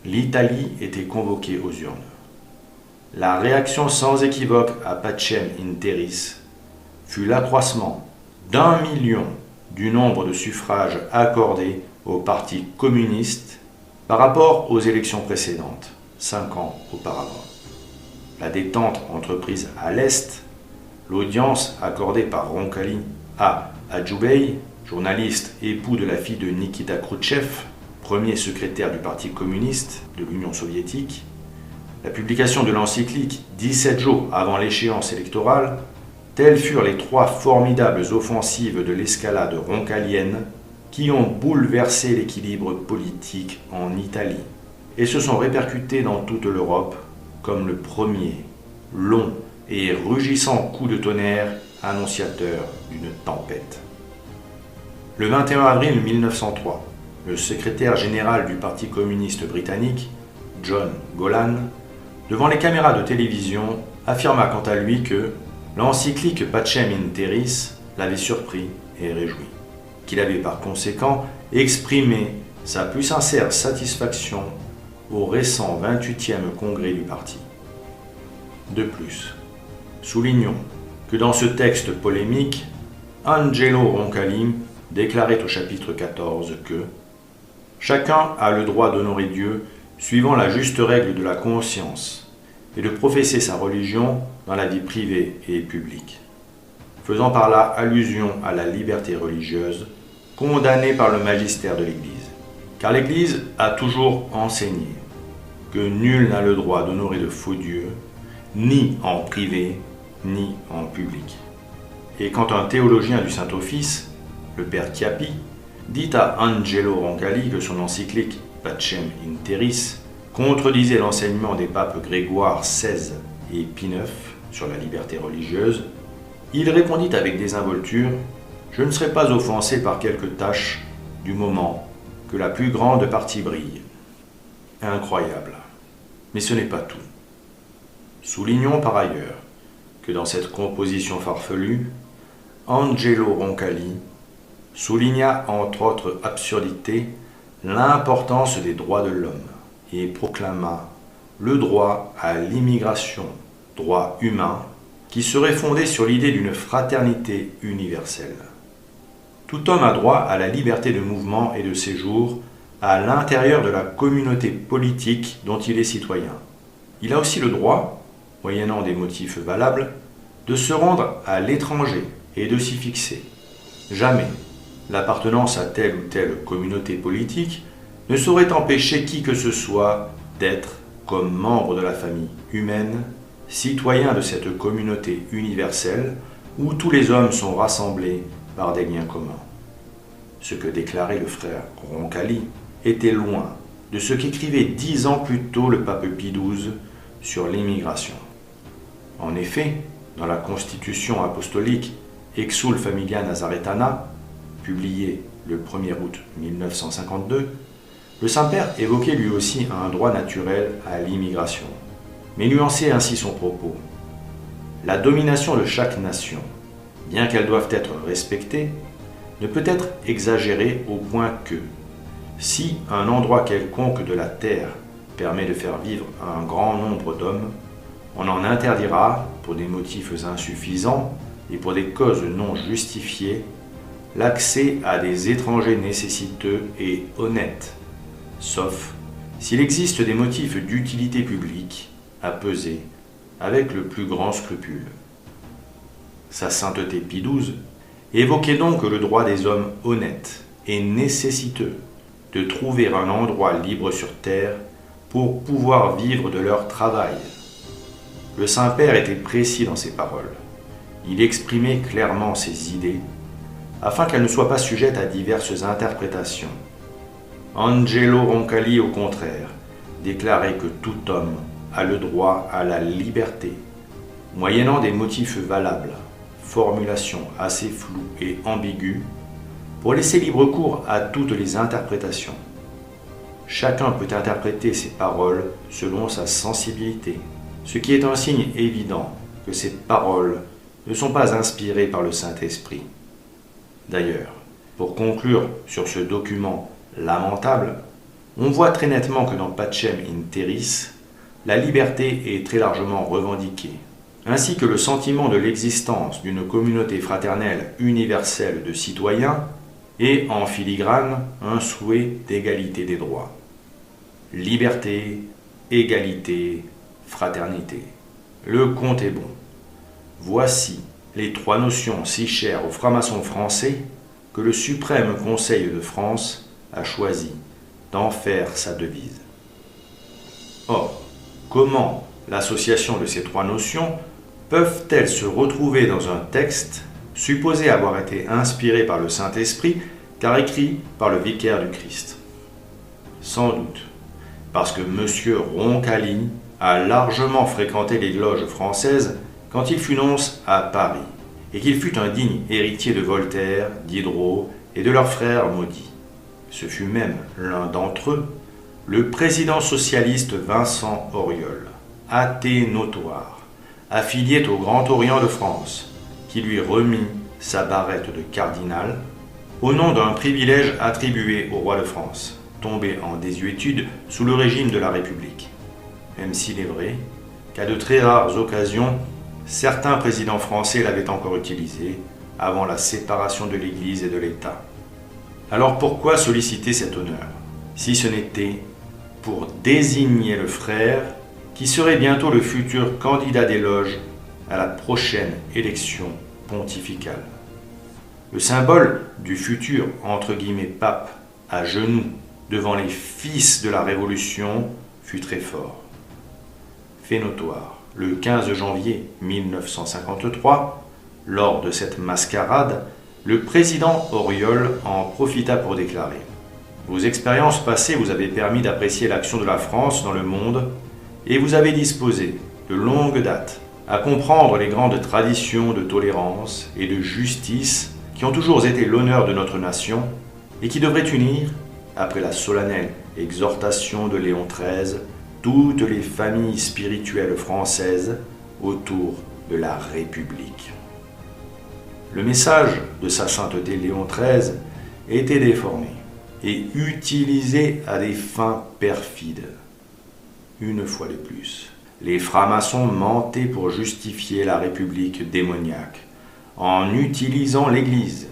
l'Italie était convoquée aux urnes. La réaction sans équivoque à Pacem in Terris fut l'accroissement d'1 million du nombre de suffrages accordés au Parti communiste par rapport aux élections précédentes, 5 ans auparavant. La détente entreprise à l'Est, l'audience accordée par Roncalli à Adjoubey, journaliste époux de la fille de Nikita Khrouchtchev, premier secrétaire du Parti communiste de l'Union soviétique, la publication de l'encyclique 17 jours avant l'échéance électorale, telles furent les 3 formidables offensives de l'escalade roncallienne qui ont bouleversé l'équilibre politique en Italie et se sont répercutées dans toute l'Europe comme le premier, long et rugissant coup de tonnerre annonciateur d'une tempête. Le 21 avril 1903, le secrétaire général du Parti communiste britannique, John Golan, devant les caméras de télévision, affirma quant à lui que l'encyclique Pacem in Terris l'avait surpris et réjoui, qu'il avait par conséquent exprimé sa plus sincère satisfaction au récent 28e congrès du parti. De plus, soulignons que dans ce texte polémique, Angelo Roncalli déclarait au chapitre 14 que « Chacun a le droit d'honorer Dieu suivant la juste règle de la conscience et de professer sa religion dans la vie privée et publique, faisant par là allusion à la liberté religieuse condamnée par le magistère de l'Église. Car l'Église a toujours enseigné que nul n'a le droit d'honorer de faux dieux, ni en privé, ni en public. Et quand un théologien du Saint-Office, le père Chiappi, dit à Angelo Roncalli que son encyclique Pacem in Terris contredisait l'enseignement des papes Grégoire XVI et Pie IX sur la liberté religieuse, il répondit avec désinvolture « Je ne serai pas offensé par quelques tâches du moment que la plus grande partie brille. » Incroyable. Mais ce n'est pas tout. Soulignons par ailleurs que dans cette composition farfelue, Angelo Roncalli souligna entre autres absurdités l'importance des droits de l'homme et proclama le droit à l'immigration, droit humain, qui serait fondé sur l'idée d'une fraternité universelle. Tout homme a droit à la liberté de mouvement et de séjour à l'intérieur de la communauté politique dont il est citoyen. Il a aussi le droit, moyennant des motifs valables, de se rendre à l'étranger et de s'y fixer. Jamais l'appartenance à telle ou telle communauté politique ne saurait empêcher qui que ce soit d'être, comme membre de la famille humaine, citoyen de cette communauté universelle où tous les hommes sont rassemblés par des liens communs. Ce que déclarait le frère Roncalli était loin de ce qu'écrivait 10 ans plus tôt le pape Pie XII sur l'immigration. En effet, dans la Constitution apostolique Exsul Familia Nazaretana, publiée le 1er août 1952, le Saint-Père évoquait lui aussi un droit naturel à l'immigration, mais nuançait ainsi son propos. La domination de chaque nation, bien qu'elles doivent être respectées, ne peut être exagérée au point que, si un endroit quelconque de la terre permet de faire vivre un grand nombre d'hommes, on en interdira, pour des motifs insuffisants et pour des causes non justifiées, l'accès à des étrangers nécessiteux et honnêtes, sauf s'il existe des motifs d'utilité publique à peser avec le plus grand scrupule. Sa sainteté Pie XII évoquait donc le droit des hommes honnêtes et nécessiteux de trouver un endroit libre sur terre pour pouvoir vivre de leur travail. Le Saint-Père était précis dans ses paroles. Il exprimait clairement ses idées afin qu'elles ne soient pas sujettes à diverses interprétations. Angelo Roncalli, au contraire, déclarait que tout homme a le droit à la liberté, moyennant des motifs valables, formulation assez floue et ambiguë, pour laisser libre cours à toutes les interprétations. Chacun peut interpréter ces paroles selon sa sensibilité, ce qui est un signe évident que ces paroles ne sont pas inspirées par le Saint-Esprit. D'ailleurs, pour conclure sur ce document lamentable, on voit très nettement que dans Pacem in Terris, la liberté est très largement revendiquée, ainsi que le sentiment de l'existence d'une communauté fraternelle universelle de citoyens et, en filigrane, un souhait d'égalité des droits. Liberté, égalité, fraternité. Le compte est bon. Voici les 3 notions si chères aux francs-maçons français que le suprême Conseil de France a choisi d'en faire sa devise. Or, comment l'association de ces 3 notions peuvent-elles se retrouver dans un texte supposé avoir été inspiré par le Saint-Esprit car écrit par le vicaire du Christ? Sans doute parce que M. Roncalli a largement fréquenté les loges françaises quand il fut nonce à Paris, et qu'il fut un digne héritier de Voltaire, Diderot et de leurs frères maudits. Ce fut même l'un d'entre eux, le président socialiste Vincent Auriol, athée notoire, affilié au Grand Orient de France, qui lui remit sa barrette de cardinal au nom d'un privilège attribué au roi de France, tombé en désuétude sous le régime de la République. Même s'il est vrai qu'à de très rares occasions, certains présidents français l'avaient encore utilisé avant la séparation de l'Église et de l'État. Alors pourquoi solliciter cet honneur, si ce n'était pour désigner le frère qui serait bientôt le futur candidat des loges à la prochaine élection pontificale? Le symbole du futur « pape » à genoux devant les fils de la Révolution fut très fort. Fait notoire, le 15 janvier 1953, lors de cette mascarade, le président Auriol en profita pour déclarer « Vos expériences passées vous avez permis d'apprécier l'action de la France dans le monde et vous avez disposé, de longue date, à comprendre les grandes traditions de tolérance et de justice qui ont toujours été l'honneur de notre nation et qui devraient unir, après la solennelle exhortation de Léon XIII, toutes les familles spirituelles françaises autour de la République. Le message de sa sainteté Léon XIII était déformé et utilisé à des fins perfides. Une fois de plus, les francs-maçons mentaient pour justifier la République démoniaque en utilisant l'Église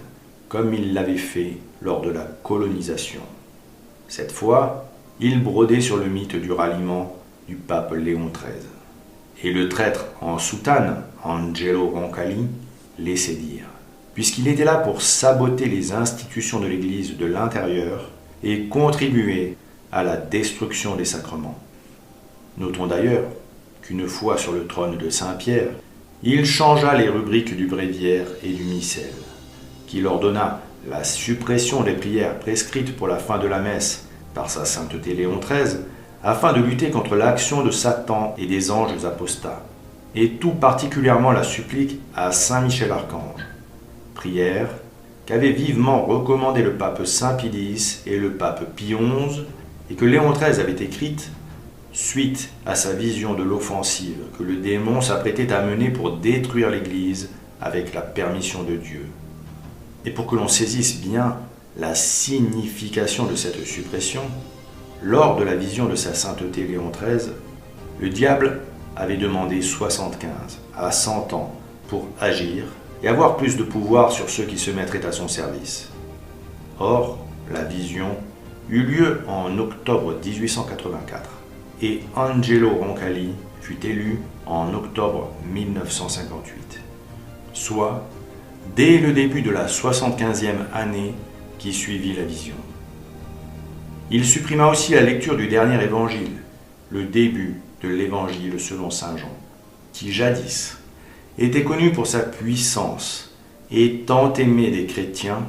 comme ils l'avaient fait lors de la colonisation. Cette fois, ils brodaient sur le mythe du ralliement du pape Léon XIII. Et le traître en soutane, Angelo Roncalli, laissait dire, puisqu'il était là pour saboter les institutions de l'Église de l'intérieur et contribuer à la destruction des sacrements. Notons d'ailleurs qu'une fois sur le trône de Saint-Pierre, il changea les rubriques du bréviaire et du missel, qu'il ordonna la suppression des prières prescrites pour la fin de la messe par sa sainteté Léon XIII, afin de lutter contre l'action de Satan et des anges apostats, et tout particulièrement la supplique à Saint Michel Archange, prière qu'avaient vivement recommandé le pape Saint Pie et le pape Pie XI, et que Léon XIII avait écrite suite à sa vision de l'offensive que le démon s'apprêtait à mener pour détruire l'Église avec la permission de Dieu. Et pour que l'on saisisse bien la signification de cette suppression, lors de la vision de sa sainteté Léon XIII, le diable avait demandé 75 à 100 ans pour agir et avoir plus de pouvoir sur ceux qui se mettraient à son service. Or, la vision eut lieu en octobre 1884 et Angelo Roncalli fut élu en octobre 1958, soit dès le début de la 75e année qui suivit la vision. Il supprima aussi la lecture du dernier évangile, le début de l'évangile selon saint Jean, qui jadis était connu pour sa puissance et tant aimé des chrétiens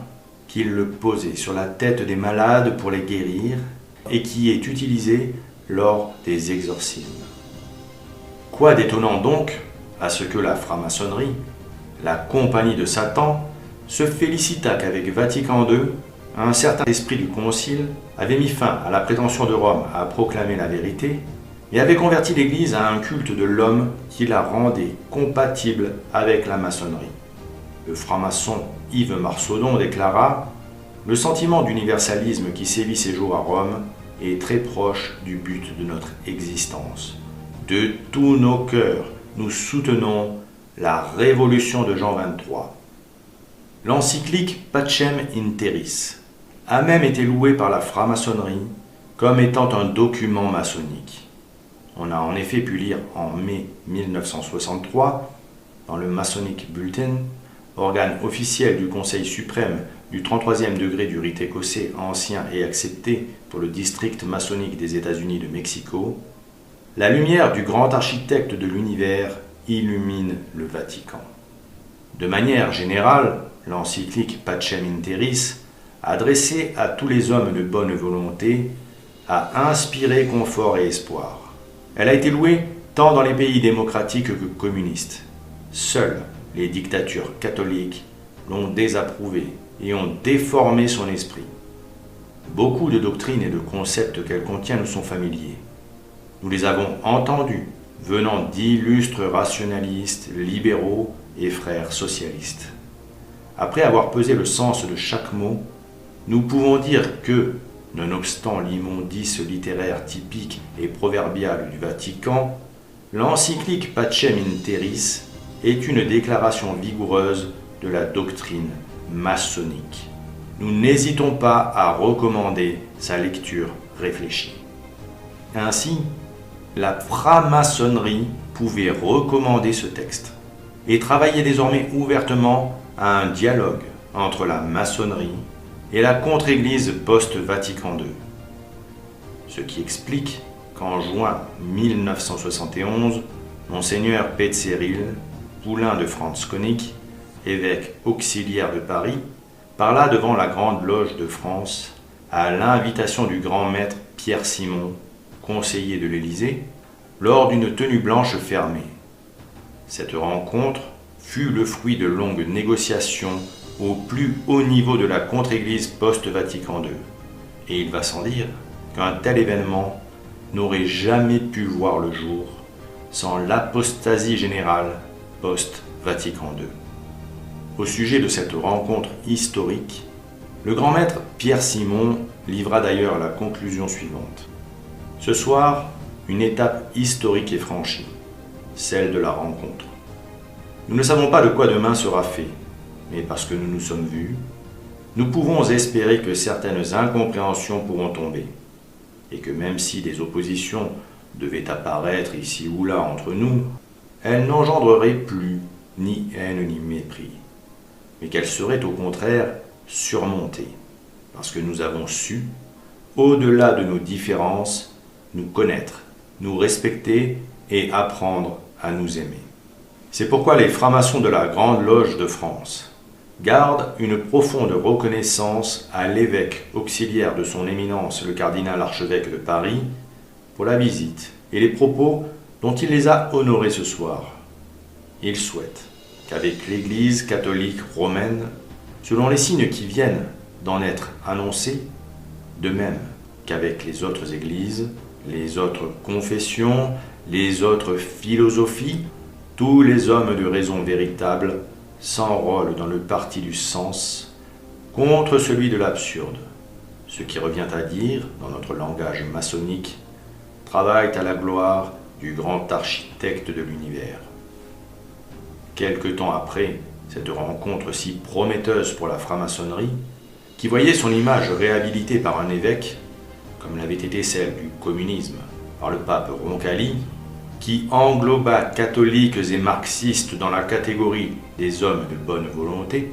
qu'il le posait sur la tête des malades pour les guérir et qui est utilisé lors des exorcismes. Quoi d'étonnant donc à ce que la franc-maçonnerie, la compagnie de Satan, se félicita qu'avec Vatican II, un certain esprit du Concile avait mis fin à la prétention de Rome à proclamer la vérité et avait converti l'Église à un culte de l'homme qui la rendait compatible avec la maçonnerie. Le franc-maçon Yves Marsaudon déclara « Le sentiment d'universalisme qui sévit ces jours à Rome est très proche du but de notre existence. De tous nos cœurs, nous soutenons la révolution de Jean XXIII. » L'encyclique Pacem in Terris a même été louée par la franc-maçonnerie comme étant un document maçonnique. On a en effet pu lire en mai 1963, dans le Masonic Bulletin, organe officiel du Conseil suprême du 33e degré du rite écossais ancien et accepté pour le district maçonnique des États-Unis de Mexico, la lumière du grand architecte de l'univers illumine le Vatican. De manière générale, l'encyclique Pacem in Terris, adressée à tous les hommes de bonne volonté, a inspiré confort et espoir. Elle a été louée tant dans les pays démocratiques que communistes. Seules les dictatures catholiques l'ont désapprouvée et ont déformé son esprit. Beaucoup de doctrines et de concepts qu'elle contient nous sont familiers. Nous les avons entendus venant d'illustres rationalistes, libéraux et frères socialistes. Après avoir pesé le sens de chaque mot, nous pouvons dire que, nonobstant l'immondice littéraire typique et proverbiale du Vatican, l'encyclique Pacem in Terris est une déclaration vigoureuse de la doctrine maçonnique. Nous n'hésitons pas à recommander sa lecture réfléchie. Ainsi, la franc-maçonnerie pouvait recommander ce texte et travailler désormais ouvertement à un dialogue entre la maçonnerie et la contre-église post-Vatican II. Ce qui explique qu'en juin 1971, Monseigneur Petzeril, poulain de Franz Koenig, évêque auxiliaire de Paris, parla devant la Grande Loge de France à l'invitation du grand maître Pierre Simon, conseiller de l'Élysée, lors d'une tenue blanche fermée. Cette rencontre fut le fruit de longues négociations au plus haut niveau de la contre-église post-Vatican II. Et il va sans dire qu'un tel événement n'aurait jamais pu voir le jour sans l'apostasie générale post-Vatican II. Au sujet de cette rencontre historique, le grand maître Pierre Simon livra d'ailleurs la conclusion suivante. Ce soir, une étape historique est franchie, celle de la rencontre. Nous ne savons pas de quoi demain sera fait, mais parce que nous nous sommes vus, nous pouvons espérer que certaines incompréhensions pourront tomber, et que même si des oppositions devaient apparaître ici ou là entre nous, elles n'engendreraient plus ni haine ni mépris, mais qu'elles seraient au contraire surmontées, parce que nous avons su, au-delà de nos différences, nous connaître, nous respecter et apprendre à nous aimer. C'est pourquoi les francs-maçons de la Grande Loge de France gardent une profonde reconnaissance à l'évêque auxiliaire de son éminence le cardinal archevêque de Paris pour la visite et les propos dont il les a honorés ce soir. Ils souhaitent qu'avec l'Église catholique romaine, selon les signes qui viennent d'en être annoncés, de même qu'avec les autres églises, les autres confessions, les autres philosophies, tous les hommes de raison véritable s'enrôlent dans le parti du sens contre celui de l'absurde, ce qui revient à dire, dans notre langage maçonnique, travaillent à la gloire du grand architecte de l'univers. Quelque temps après cette rencontre si prometteuse pour la franc-maçonnerie, qui voyait son image réhabilitée par un évêque, comme l'avait été celle du communisme par le pape Roncalli, qui engloba catholiques et marxistes dans la catégorie des hommes de bonne volonté,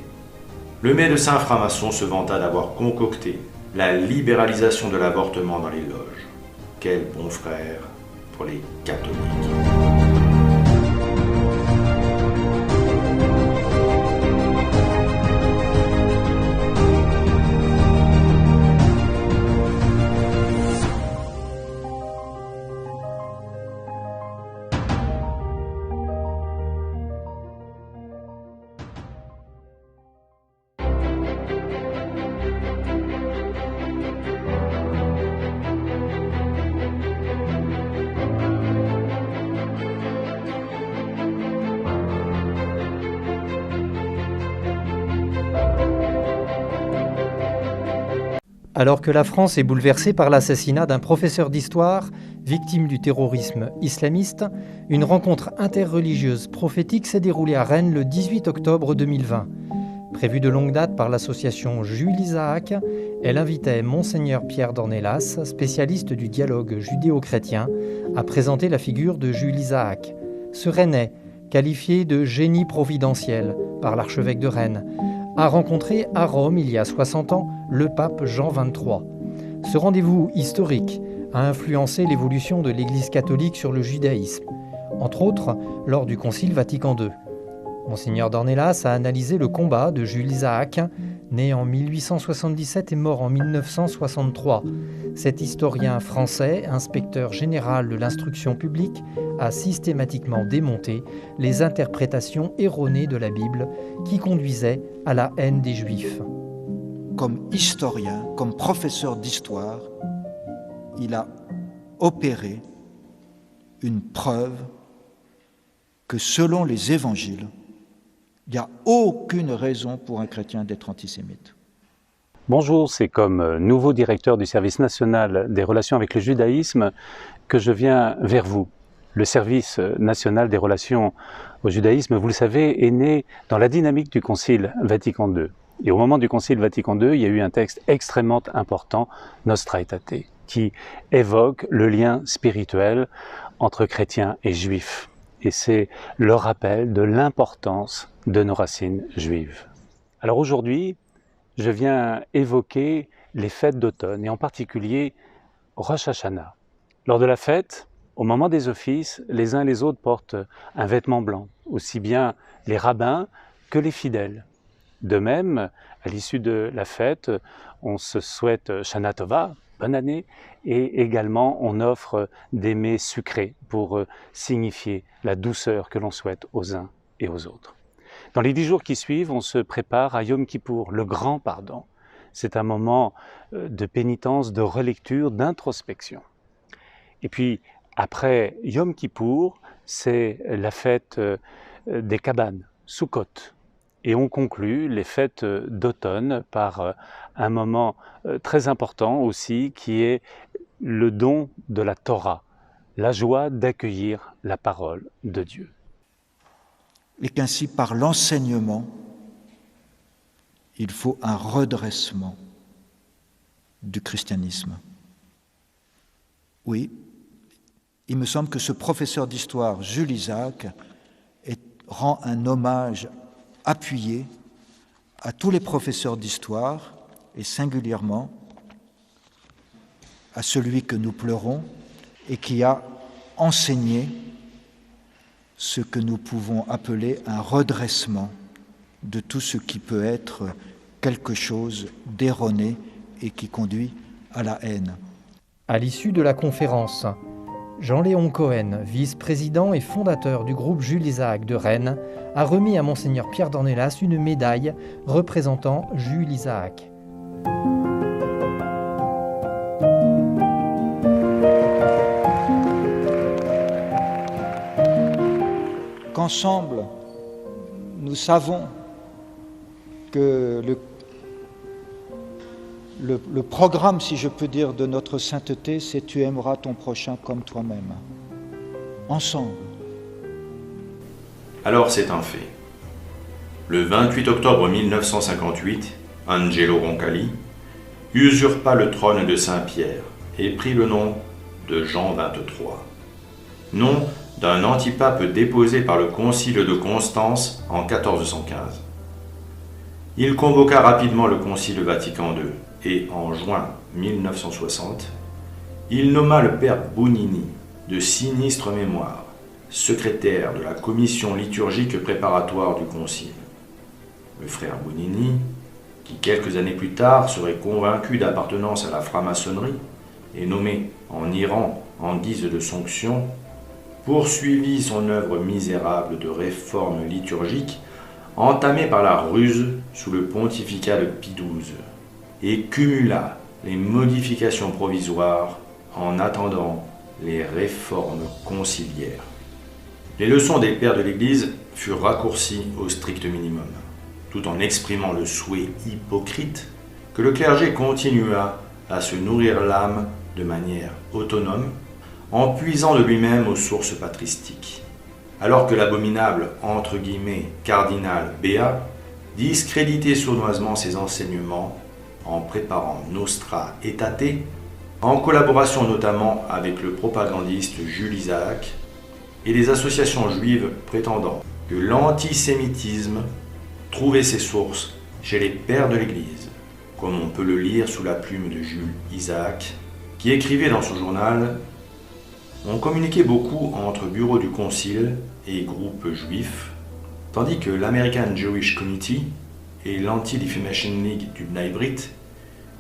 le médecin franc-maçon se vanta d'avoir concocté la libéralisation de l'avortement dans les loges. Quel bon frère pour les catholiques. Alors que la France est bouleversée par l'assassinat d'un professeur d'histoire, victime du terrorisme islamiste, une rencontre interreligieuse prophétique s'est déroulée à Rennes le 18 octobre 2020. Prévue de longue date par l'association Jules Isaac, elle invitait Monseigneur Pierre Dornelas, spécialiste du dialogue judéo-chrétien, à présenter la figure de Jules Isaac, ce Rennais, qualifié de génie providentiel par l'archevêque de Rennes, a rencontré à Rome, il y a 60 ans, le pape Jean XXIII. Ce rendez-vous historique a influencé l'évolution de l'Église catholique sur le judaïsme, entre autres lors du Concile Vatican II. Monseigneur Dornelas a analysé le combat de Jules Isaac, né en 1877 et mort en 1963. Cet historien français, inspecteur général de l'instruction publique, a systématiquement démonté les interprétations erronées de la Bible qui conduisaient à la haine des Juifs. Comme historien, comme professeur d'histoire, il a opéré une preuve que selon les évangiles, il n'y a aucune raison pour un chrétien d'être antisémite. Bonjour, c'est comme nouveau directeur du service national des relations avec le judaïsme que je viens vers vous. Le service national des relations au judaïsme, vous le savez, est né dans la dynamique du Concile Vatican II. Et au moment du Concile Vatican II, il y a eu un texte extrêmement important, Nostra Aetate, qui évoque le lien spirituel entre chrétiens et juifs. Et c'est le rappel de l'importance de nos racines juives. Alors aujourd'hui, je viens évoquer les fêtes d'automne, et en particulier Rosh Hashanah. Lors de la fête, au moment des offices, les uns et les autres portent un vêtement blanc, aussi bien les rabbins que les fidèles. De même, à l'issue de la fête, on se souhaite Shana Tova, bonne année, et également on offre des mets sucrés pour signifier la douceur que l'on souhaite aux uns et aux autres. Dans les 10 jours qui suivent, on se prépare à Yom Kippour, le grand pardon. C'est un moment de pénitence, de relecture, d'introspection. Et puis, après Yom Kippour, c'est la fête des cabanes, Sukkot. Et on conclut les fêtes d'automne par un moment très important aussi qui est le don de la Torah, la joie d'accueillir la parole de Dieu. Et qu'ainsi, par l'enseignement, il faut un redressement du christianisme. Oui, il me semble que ce professeur d'histoire, Jules Isaac, rend un hommage appuyé à tous les professeurs d'histoire et singulièrement à celui que nous pleurons et qui a enseigné ce que nous pouvons appeler un redressement de tout ce qui peut être quelque chose d'erroné et qui conduit à la haine. À l'issue de la conférence, Jean-Léon Cohen, vice-président et fondateur du groupe Jules Isaac de Rennes, a remis à Monseigneur Pierre Dornelas une médaille représentant Jules Isaac. Qu'ensemble, nous savons que le programme, si je peux dire, de notre sainteté, c'est « Tu aimeras ton prochain comme toi-même ». Ensemble. Alors c'est un fait. Le 28 octobre 1958, Angelo Roncalli usurpa le trône de Saint-Pierre et prit le nom de Jean XXIII. Nom d'un antipape déposé par le concile de Constance en 1415. Il convoqua rapidement le concile Vatican II et en juin 1960, il nomma le père Bounini, de sinistre mémoire, secrétaire de la commission liturgique préparatoire du concile. Le frère Bounini, qui quelques années plus tard serait convaincu d'appartenance à la franc-maçonnerie et nommé en Iran en guise de sanction, poursuivit son œuvre misérable de réforme liturgique entamée par la ruse sous le pontificat de Pie XII et cumula les modifications provisoires en attendant les réformes conciliaires. Les leçons des pères de l'Église furent raccourcies au strict minimum, tout en exprimant le souhait hypocrite que le clergé continua à se nourrir l'âme de manière autonome, en puisant de lui-même aux sources patristiques. Alors que l'abominable « cardinal Béat » discréditait sournoisement ses enseignements en préparant Nostra Aetate, en collaboration notamment avec le propagandiste Jules Isaac et les associations juives prétendant que l'antisémitisme trouvait ses sources chez les pères de l'Église, comme on peut le lire sous la plume de Jules Isaac, qui écrivait dans son journal « On communiquait beaucoup entre bureaux du concile et groupes juifs, tandis que l'American Jewish Committee et l'Anti-Defamation League du Bnei Brit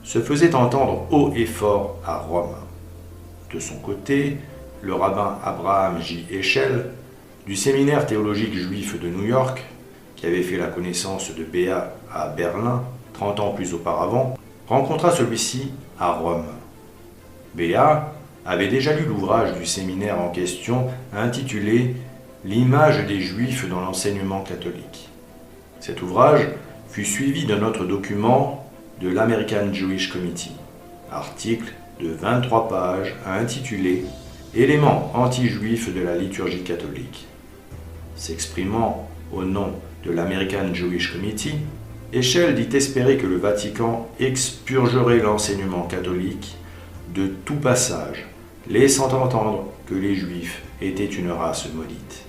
se faisaient entendre haut et fort à Rome. De son côté, le rabbin Abraham J. Heschel, du séminaire théologique juif de New York, qui avait fait la connaissance de Béat à Berlin 30 ans plus auparavant, rencontra celui-ci à Rome. Béat avait déjà lu l'ouvrage du séminaire en question intitulé « L'image des Juifs dans l'enseignement catholique ». Cet ouvrage fut suivi d'un autre document de l'American Jewish Committee, article de 23 pages intitulé « Éléments anti-juifs de la liturgie catholique ». S'exprimant au nom de l'American Jewish Committee, Heschel dit espérer que le Vatican expurgerait l'enseignement catholique de tout passage, laissant entendre que les Juifs étaient une race maudite.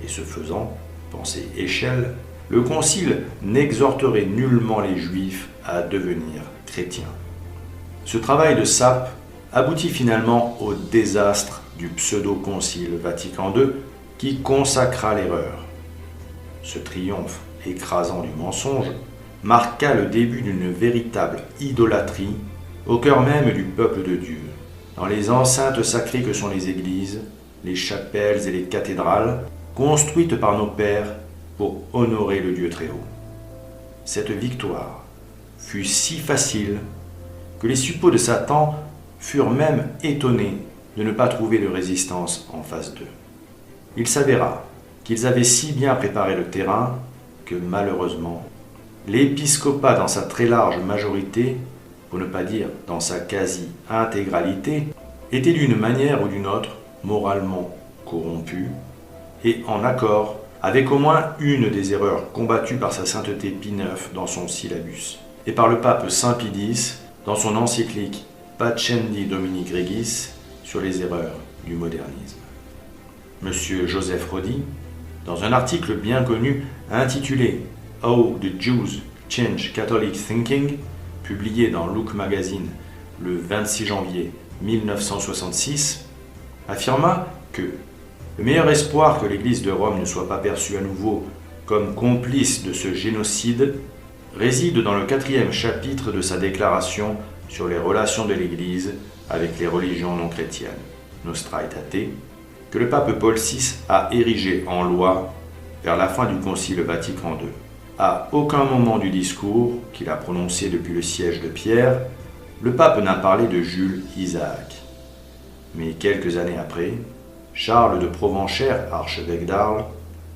Et ce faisant, pensait Heschel, le Concile n'exhorterait nullement les Juifs à devenir chrétiens. Ce travail de sape aboutit finalement au désastre du pseudo-concile Vatican II qui consacra l'erreur. Ce triomphe écrasant du mensonge marqua le début d'une véritable idolâtrie au cœur même du peuple de Dieu, dans les enceintes sacrées que sont les églises, les chapelles et les cathédrales, construites par nos pères pour honorer le Dieu très haut. Cette victoire fut si facile que les suppôts de Satan furent même étonnés de ne pas trouver de résistance en face d'eux. Il s'avéra qu'ils avaient si bien préparé le terrain que malheureusement, l'épiscopat dans sa très large majorité, pour ne pas dire dans sa quasi-intégralité, était d'une manière ou d'une autre moralement corrompu et en accord avec au moins une des erreurs combattues par sa sainteté Pie IX dans son syllabus et par le pape Saint Pie X dans son encyclique Pacendi Domini Gregis sur les erreurs du modernisme. Monsieur Joseph Rodi, dans un article bien connu intitulé How the Jews Change Catholic Thinking, publié dans Look Magazine le 26 janvier 1966, affirma que le meilleur espoir que l'Église de Rome ne soit pas perçue à nouveau comme complice de ce génocide réside dans le 4e chapitre de sa déclaration sur les relations de l'Église avec les religions non chrétiennes, Nostra Aetate, que le pape Paul VI a érigé en loi vers la fin du Concile Vatican II. À aucun moment du discours qu'il a prononcé depuis le siège de Pierre, le pape n'a parlé de Jules Isaac. Mais quelques années après, Charles de Provenchère, archevêque d'Arles,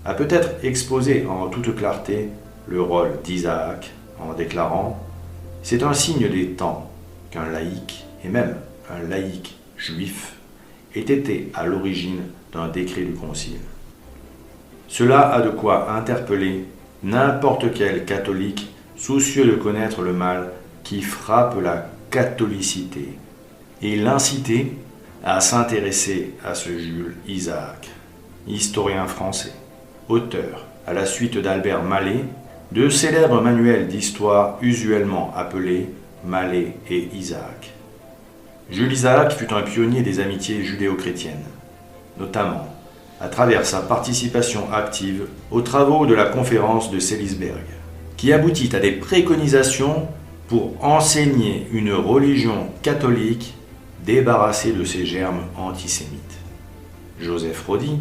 a peut-être exposé en toute clarté le rôle d'Isaac en déclarant « C'est un signe des temps qu'un laïc, et même un laïc juif, ait été à l'origine d'un décret du Concile. » Cela a de quoi interpeller n'importe quel catholique soucieux de connaître le mal qui frappe la catholicité et l'inciter à s'intéresser à ce Jules Isaac, historien français, auteur, à la suite d'Albert Mallet, de célèbres manuels d'histoire usuellement appelés Mallet et Isaac. Jules Isaac fut un pionnier des amitiés judéo-chrétiennes, notamment à travers sa participation active aux travaux de la conférence de Sélisberg, qui aboutit à des préconisations pour enseigner une religion catholique débarrassée de ses germes antisémites. Joseph Rodi,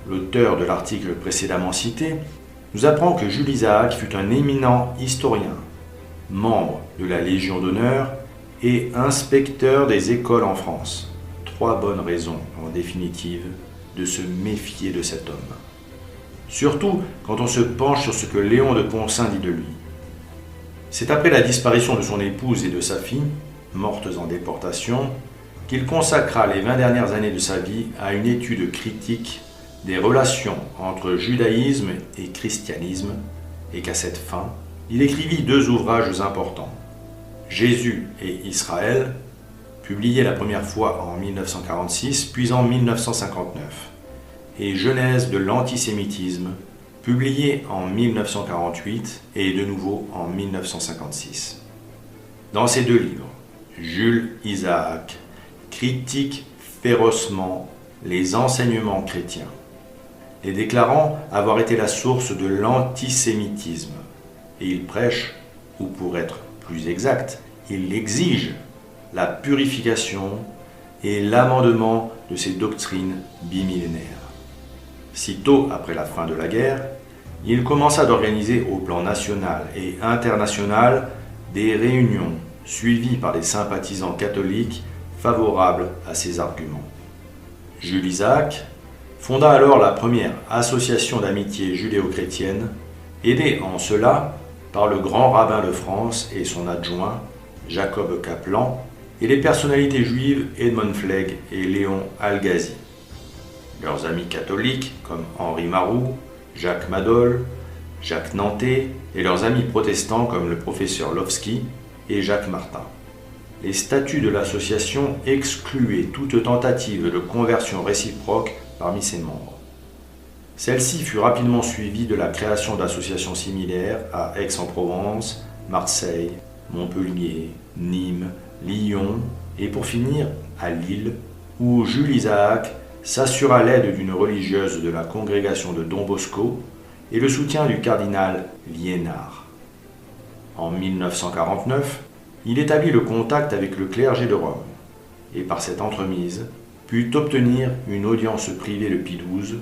l'auteur de l'article précédemment cité, nous apprend que Jules Isaac fut un éminent historien, membre de la Légion d'honneur et inspecteur des écoles en France. 3 bonnes raisons, en définitive, de se méfier de cet homme. Surtout quand on se penche sur ce que Léon de Poncin dit de lui. C'est après la disparition de son épouse et de sa fille, mortes en déportation, qu'il consacra les 20 dernières années de sa vie à une étude critique des relations entre judaïsme et christianisme, et qu'à cette fin, il écrivit 2 ouvrages importants. Jésus et Israël, publié la première fois en 1946, puis en 1959, et Genèse de l'antisémitisme, publié en 1948 et de nouveau en 1956. Dans ces 2 livres, Jules Isaac critique férocement les enseignements chrétiens, les déclarant avoir été la source de l'antisémitisme, et il prêche, ou pour être plus exact, il exige la purification et l'amendement de ces doctrines bimillénaires. Sitôt après la fin de la guerre, il commença d'organiser au plan national et international des réunions suivies par des sympathisants catholiques favorables à ses arguments. Jules Isaac fonda alors la première association d'amitié judéo-chrétienne, aidé en cela par le grand rabbin de France et son adjoint, Jacob Kaplan, et les personnalités juives Edmond Flegg et Léon Algazi. Leurs amis catholiques comme Henri Marou, Jacques Madol, Jacques Nantais et leurs amis protestants comme le professeur Lovski et Jacques Martin. Les statuts de l'association excluaient toute tentative de conversion réciproque parmi ses membres. Celle-ci fut rapidement suivie de la création d'associations similaires à Aix-en-Provence, Marseille, Montpellier, Nîmes, Lyon et pour finir à Lille, où Jules Isaac s'assura l'aide d'une religieuse de la congrégation de Don Bosco et le soutien du cardinal Liénard. En 1949, il établit le contact avec le clergé de Rome et par cette entremise put obtenir une audience privée de Pie XII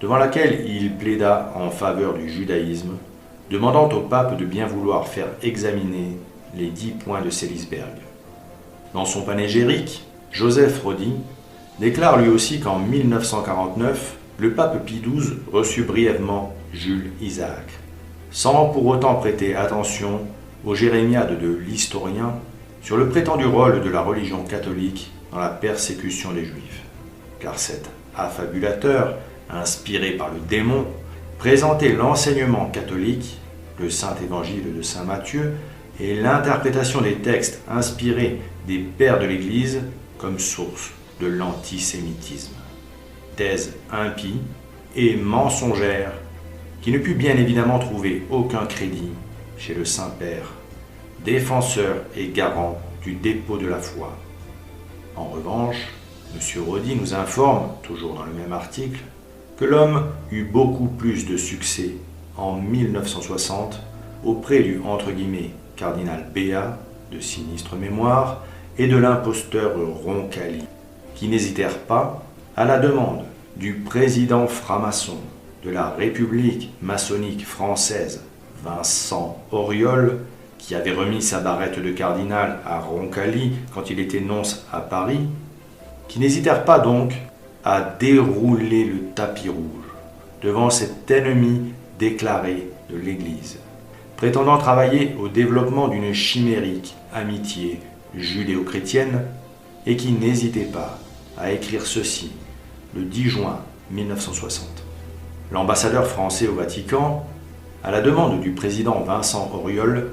devant laquelle il plaida en faveur du judaïsme, demandant au pape de bien vouloir faire examiner les 10 points de Sélisberg. Dans son panégyrique, Joseph Rodi déclare lui aussi qu'en 1949, le pape Pie XII reçut brièvement Jules Isaac, sans pour autant prêter attention aux jérémiades de l'historien sur le prétendu rôle de la religion catholique dans la persécution des Juifs. Car cet affabulateur, inspiré par le démon, présentait l'enseignement catholique, le Saint Évangile de Saint Matthieu et l'interprétation des textes inspirés des pères de l'Église comme source de l'antisémitisme. Thèse impie et mensongère qui ne put bien évidemment trouver aucun crédit chez le Saint-Père, défenseur et garant du dépôt de la foi. En revanche, M. Rodi nous informe, toujours dans le même article, que l'homme eut beaucoup plus de succès en 1960 auprès du « cardinal Béat » de sinistre mémoire et de l'imposteur Roncalli, qui n'hésitèrent pas, à la demande du président franc-maçon de la République maçonnique française, Vincent Auriol, qui avait remis sa barrette de cardinal à Roncalli quand il était nonce à Paris, qui n'hésitèrent pas donc à dérouler le tapis rouge devant cet ennemi déclaré de l'Église, prétendant travailler au développement d'une chimérique amitié judéo-chrétienne et qui n'hésitait pas à écrire ceci le 10 juin 1960. L'ambassadeur français au Vatican, à la demande du président Vincent Auriol,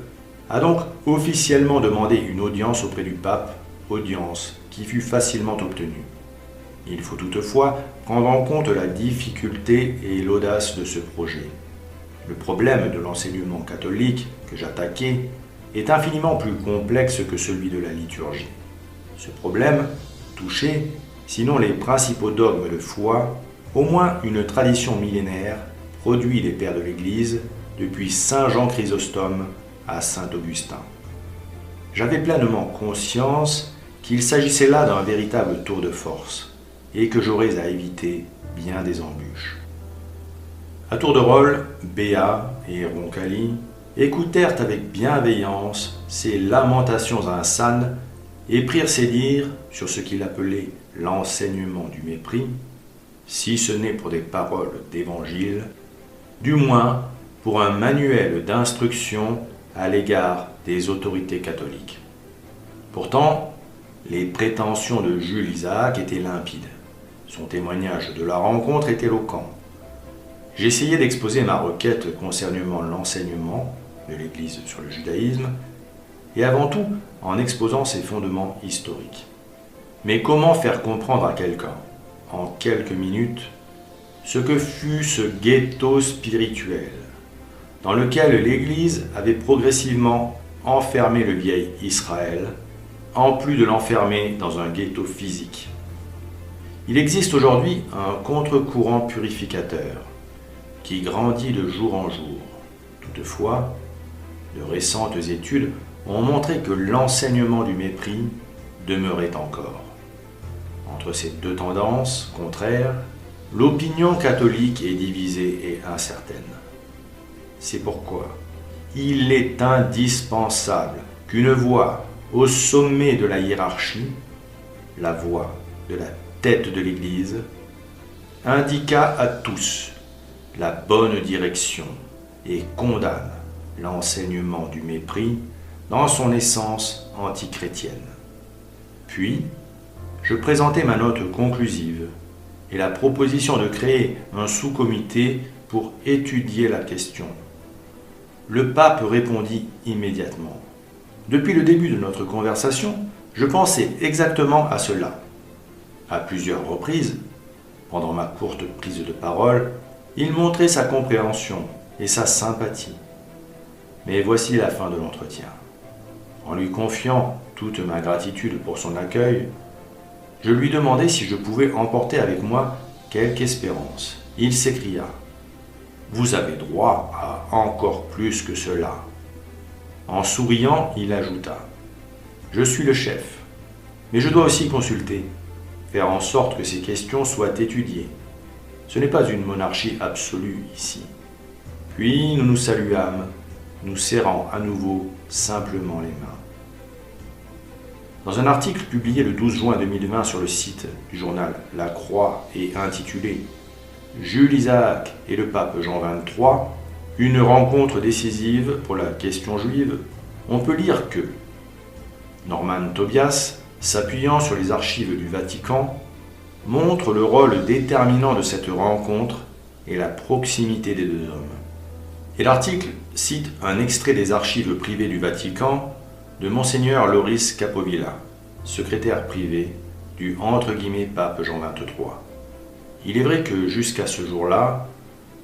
a donc officiellement demandé une audience auprès du pape, audience qui fut facilement obtenue. Il faut toutefois prendre en compte la difficulté et l'audace de ce projet. Le problème de l'enseignement catholique que j'attaquais est infiniment plus complexe que celui de la liturgie. Ce problème touchait, sinon les principaux dogmes de foi, au moins une tradition millénaire produit des pères de l'Église depuis Saint Jean Chrysostome à Saint Augustin. J'avais pleinement conscience qu'il s'agissait là d'un véritable tour de force et que j'aurais à éviter bien des embûches. À tour de rôle, Béat et Roncalli écoutèrent avec bienveillance ces lamentations insanes et prirent ses dires sur ce qu'il appelait l'enseignement du mépris, si ce n'est pour des paroles d'évangile, du moins pour un manuel d'instruction à l'égard des autorités catholiques. Pourtant, les prétentions de Jules Isaac étaient limpides. Son témoignage de la rencontre est éloquent. J'essayais d'exposer ma requête concernant l'enseignement de l'Église sur le judaïsme, et avant tout en exposant ses fondements historiques. Mais comment faire comprendre à quelqu'un, en quelques minutes, ce que fut ce ghetto spirituel, dans lequel l'Église avait progressivement enfermé le vieil Israël, en plus de l'enfermer dans un ghetto physique. Il existe aujourd'hui un contre-courant purificateur qui grandit de jour en jour. Toutefois, de récentes études ont montré que l'enseignement du mépris demeurait encore. Entre ces deux tendances contraires, l'opinion catholique est divisée et incertaine. C'est pourquoi il est indispensable qu'une voix au sommet de la hiérarchie, la voix de la tête de l'Église, indiqua à tous la bonne direction et condamne l'enseignement du mépris dans son essence antichrétienne. Puis, je présentai ma note conclusive et la proposition de créer un sous-comité pour étudier la question. Le pape répondit immédiatement. Depuis le début de notre conversation, je pensais exactement à cela. À plusieurs reprises, pendant ma courte prise de parole, il montrait sa compréhension et sa sympathie. Mais voici la fin de l'entretien. En lui confiant toute ma gratitude pour son accueil, je lui demandai si je pouvais emporter avec moi quelque espérance. Il s'écria « Vous avez droit à encore plus que cela ». En souriant, il ajouta « Je suis le chef, mais je dois aussi consulter, faire en sorte que ces questions soient étudiées. Ce n'est pas une monarchie absolue ici. » Puis nous nous saluâmes, nous serrant à nouveau simplement les mains. Dans un article publié le 12 juin 2020 sur le site du journal La Croix et intitulé Jules Isaac et le pape Jean XXIII, une rencontre décisive pour la question juive, on peut lire que Norman Tobias, s'appuyant sur les archives du Vatican, montre le rôle déterminant de cette rencontre et la proximité des deux hommes. Et l'article cite un extrait des archives privées du Vatican de Monseigneur Loris Capovilla, secrétaire privé du « pape Jean XXIII ». Il est vrai que jusqu'à ce jour-là,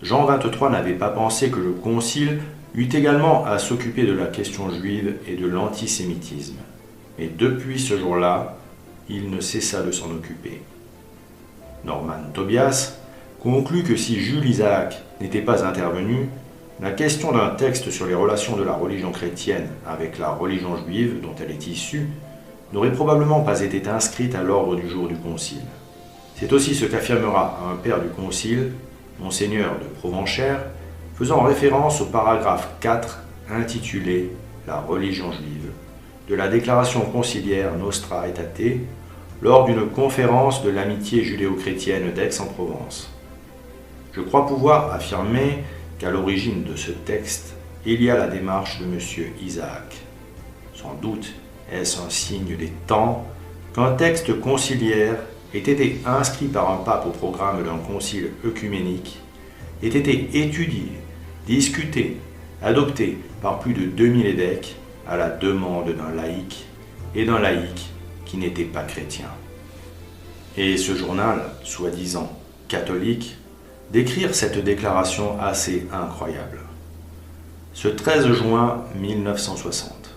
Jean XXIII n'avait pas pensé que le concile eût également à s'occuper de la question juive et de l'antisémitisme. Mais depuis ce jour-là, il ne cessa de s'en occuper. Norman Tobias conclut que si Jules Isaac n'était pas intervenu, la question d'un texte sur les relations de la religion chrétienne avec la religion juive dont elle est issue n'aurait probablement pas été inscrite à l'ordre du jour du concile. C'est aussi ce qu'affirmera un père du concile, Monseigneur de Provenchère, faisant référence au paragraphe 4 intitulé « La religion juive » de la déclaration conciliaire Nostra Aetate lors d'une conférence de l'amitié judéo-chrétienne d'Aix-en-Provence. Je crois pouvoir affirmer qu'à l'origine de ce texte, il y a la démarche de M. Isaac. Sans doute est-ce un signe des temps qu'un texte conciliaire ait été inscrit par un pape au programme d'un concile œcuménique, ait été étudié, discuté, adopté par plus de 2000 évêques à la demande d'un laïc et d'un laïc qui n'était pas chrétien. Et ce journal, soi-disant catholique, d'écrire cette déclaration assez incroyable. Ce 13 juin 1960,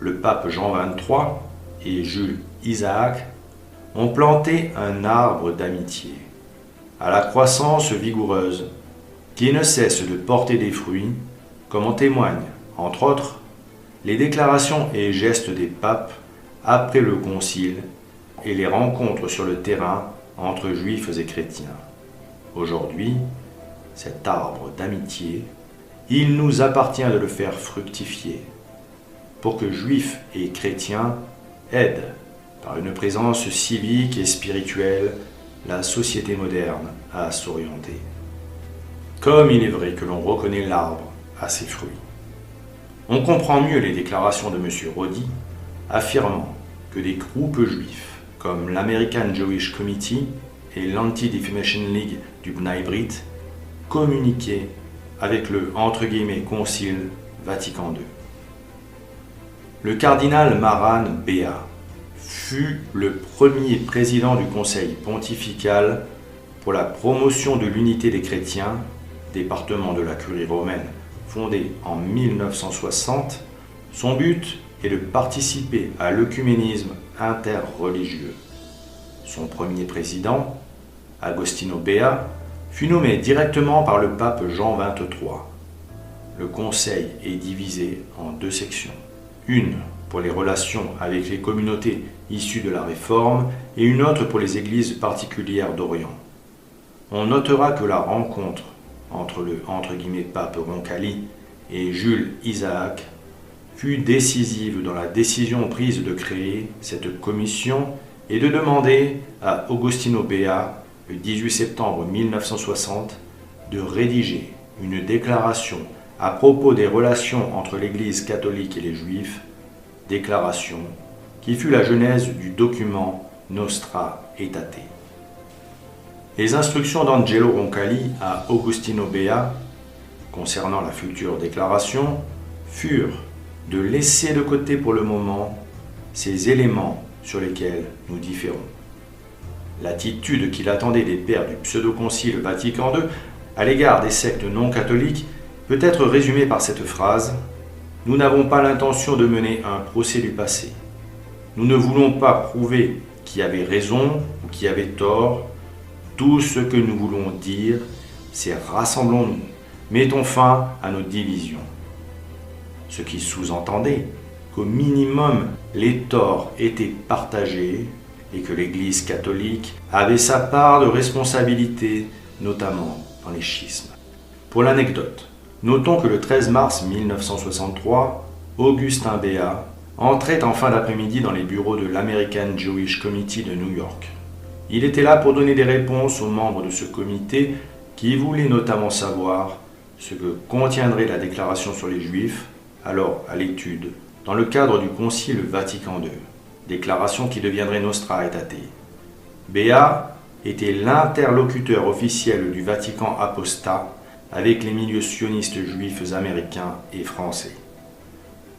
le pape Jean XXIII et Jules Isaac ont planté un arbre d'amitié, à la croissance vigoureuse, qui ne cesse de porter des fruits, comme en témoignent, entre autres, les déclarations et gestes des papes après le concile et les rencontres sur le terrain entre juifs et chrétiens. Aujourd'hui, cet arbre d'amitié, il nous appartient de le faire fructifier, pour que juifs et chrétiens aident, par une présence civique et spirituelle, la société moderne à s'orienter. Comme il est vrai que l'on reconnaît l'arbre à ses fruits. On comprend mieux les déclarations de M. Rodi, affirmant que des groupes juifs, comme l'American Jewish Committee et l'Anti-Defamation League du B'nai B'rith, communiquaient avec le « concile Vatican II ». Le cardinal Maran Béat fut le premier président du Conseil pontifical pour la promotion de l'unité des chrétiens, département de la Curie romaine fondé en 1960. Son but est de participer à l'œcuménisme interreligieux. Son premier président, Agostino Béat, fut nommé directement par le pape Jean XXIII. Le conseil est divisé en deux sections. Une pour les relations avec les communautés issues de la Réforme et une autre pour les églises particulières d'Orient. On notera que la rencontre entre le « pape Roncalli » et Jules Isaac fut décisive dans la décision prise de créer cette commission et de demander à Agostino Béat, le 18 septembre 1960, de rédiger une déclaration à propos des relations entre l'Église catholique et les Juifs, déclaration qui fut la genèse du document Nostra Aetate. Les instructions d'Angelo Roncalli à Agostino Béat concernant la future déclaration furent de laisser de côté pour le moment ces éléments sur lesquels nous différons. L'attitude qu'il attendait des pères du pseudo-concile Vatican II à l'égard des sectes non catholiques peut être résumée par cette phrase : « Nous n'avons pas l'intention de mener un procès du passé. Nous ne voulons pas prouver qui avait raison ou qui avait tort. Tout ce que nous voulons dire, c'est rassemblons-nous, mettons fin à nos divisions. » Ce qui sous-entendait qu'au minimum les torts étaient partagés et que l'Église catholique avait sa part de responsabilité, notamment dans les schismes. Pour l'anecdote, notons que le 13 mars 1963, Augustin Béat entrait en fin d'après-midi dans les bureaux de l'American Jewish Committee de New York. Il était là pour donner des réponses aux membres de ce comité qui voulait notamment savoir ce que contiendrait la déclaration sur les Juifs, alors à l'étude, dans le cadre du Concile Vatican II, déclaration qui deviendrait Nostra Aetate. Béat était l'interlocuteur officiel du Vatican apostat avec les milieux sionistes juifs américains et français.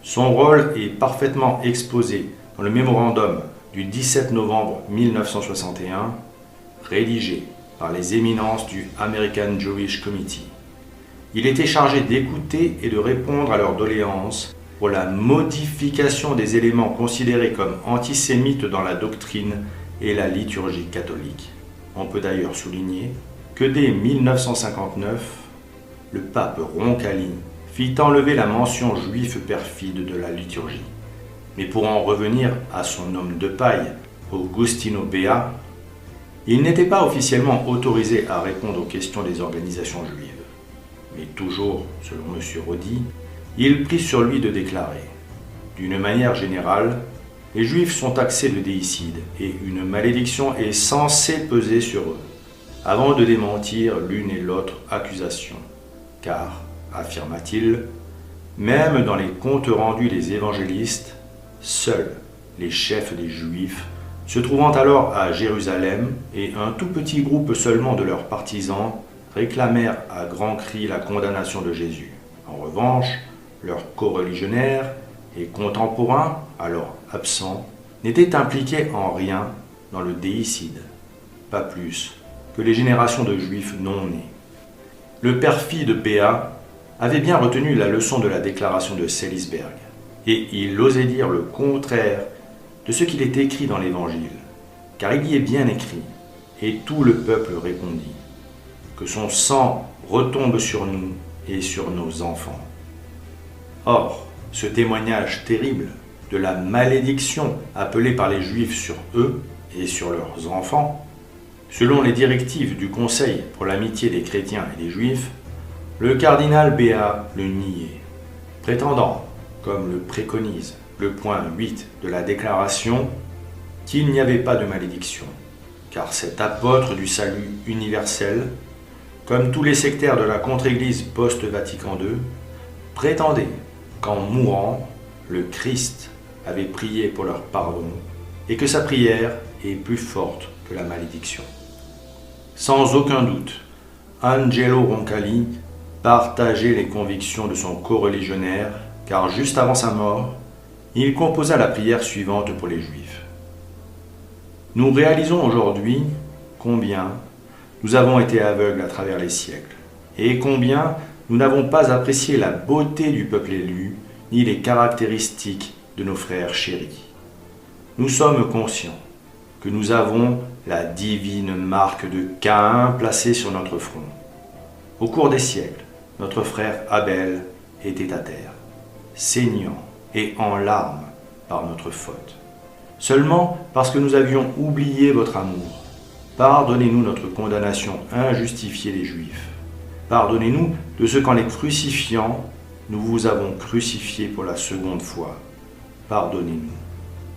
Son rôle est parfaitement exposé dans le mémorandum du 17 novembre 1961, rédigé par les éminences du American Jewish Committee. Il était chargé d'écouter et de répondre à leurs doléances pour la modification des éléments considérés comme antisémites dans la doctrine et la liturgie catholique. On peut d'ailleurs souligner que dès 1959, le pape Roncalli fit enlever la mention juif perfide de la liturgie. Mais pour en revenir à son homme de paille, Augustino Béat, il n'était pas officiellement autorisé à répondre aux questions des organisations juives. Mais toujours, selon M. Rodi, il prit sur lui de déclarer « D'une manière générale, les Juifs sont taxés de déicide et une malédiction est censée peser sur eux, avant de démentir l'une et l'autre accusation. Car, affirma-t-il, même dans les comptes rendus des évangélistes, seuls les chefs des Juifs, se trouvant alors à Jérusalem, et un tout petit groupe seulement de leurs partisans, réclamèrent à grands cris la condamnation de Jésus. En revanche, leurs coreligionnaires et contemporains, alors absents, n'étaient impliqués en rien dans le déicide, pas plus que les générations de Juifs non nés. Le perfide Béat avait bien retenu la leçon de la déclaration de Seelisberg, et il osait dire le contraire de ce qu'il est écrit dans l'Évangile, car il y est bien écrit, et tout le peuple répondit, que son sang retombe sur nous et sur nos enfants. Or, ce témoignage terrible de la malédiction appelée par les Juifs sur eux et sur leurs enfants, selon les directives du Conseil pour l'amitié des chrétiens et des Juifs, le cardinal Béat le niait, prétendant, comme le préconise le point 8 de la déclaration, qu'il n'y avait pas de malédiction, car cet apôtre du salut universel, comme tous les sectaires de la contre-église post-Vatican II, prétendait qu'en mourant, le Christ avait prié pour leur pardon et que sa prière est plus forte que la malédiction. Sans aucun doute, Angelo Roncalli partageait les convictions de son coreligionnaire, car juste avant sa mort, il composa la prière suivante pour les Juifs. Nous réalisons aujourd'hui combien nous avons été aveugles à travers les siècles, et combien nous n'avons pas apprécié la beauté du peuple élu, ni les caractéristiques de nos frères chéris. Nous sommes conscients que nous avons la divine marque de Caïn placée sur notre front. Au cours des siècles, notre frère Abel était à terre, saignant et en larmes par notre faute. Seulement parce que nous avions oublié votre amour, pardonnez-nous notre condamnation injustifiée des Juifs. Pardonnez-nous de ce qu'en les crucifiant, nous vous avons crucifié pour la seconde fois. Pardonnez-nous.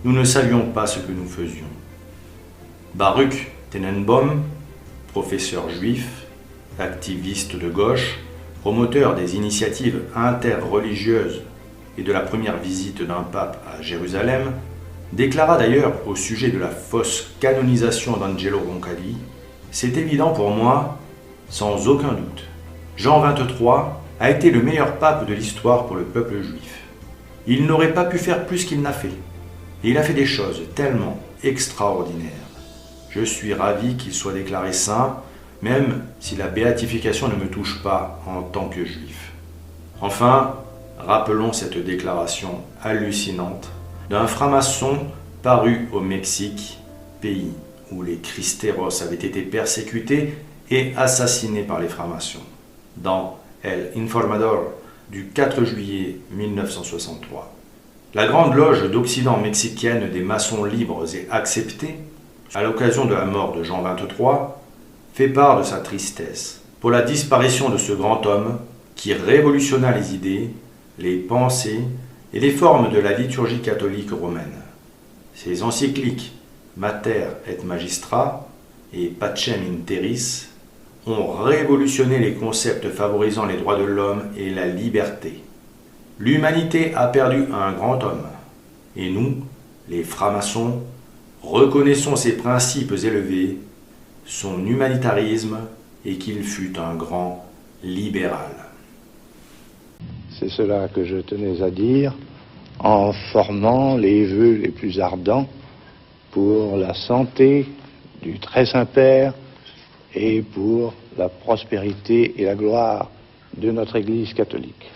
Nous ne savions pas ce que nous faisions. Baruch Tenenbaum, professeur juif, activiste de gauche, promoteur des initiatives interreligieuses et de la première visite d'un pape à Jérusalem, déclara d'ailleurs au sujet de la fausse canonisation d'Angelo Roncalli « C'est évident pour moi, sans aucun doute. Jean XXIII a été le meilleur pape de l'histoire pour le peuple juif. Il n'aurait pas pu faire plus qu'il n'a fait. Et il a fait des choses tellement extraordinaires. Je suis ravi qu'il soit déclaré saint, même si la béatification ne me touche pas en tant que juif. Enfin, rappelons cette déclaration hallucinante d'un franc-maçon paru au Mexique, pays où les Cristeros avaient été persécutés et assassinés par les francs-maçons, dans El Informador du 4 juillet 1963. La Grande Loge d'Occident mexicaine des maçons libres et acceptés, à l'occasion de la mort de Jean XXIII, fait part de sa tristesse pour la disparition de ce grand homme qui révolutionna les idées, les pensées et les formes de la liturgie catholique romaine. Ses encycliques Mater et Magistra et Pacem in Terris ont révolutionné les concepts favorisant les droits de l'homme et la liberté. L'humanité a perdu un grand homme. Et nous, les francs-maçons, reconnaissons ses principes élevés, son humanitarisme et qu'il fut un grand libéral. C'est cela que je tenais à dire en formant les vœux les plus ardents pour la santé du Très Saint-Père et pour la prospérité et la gloire de notre Église catholique.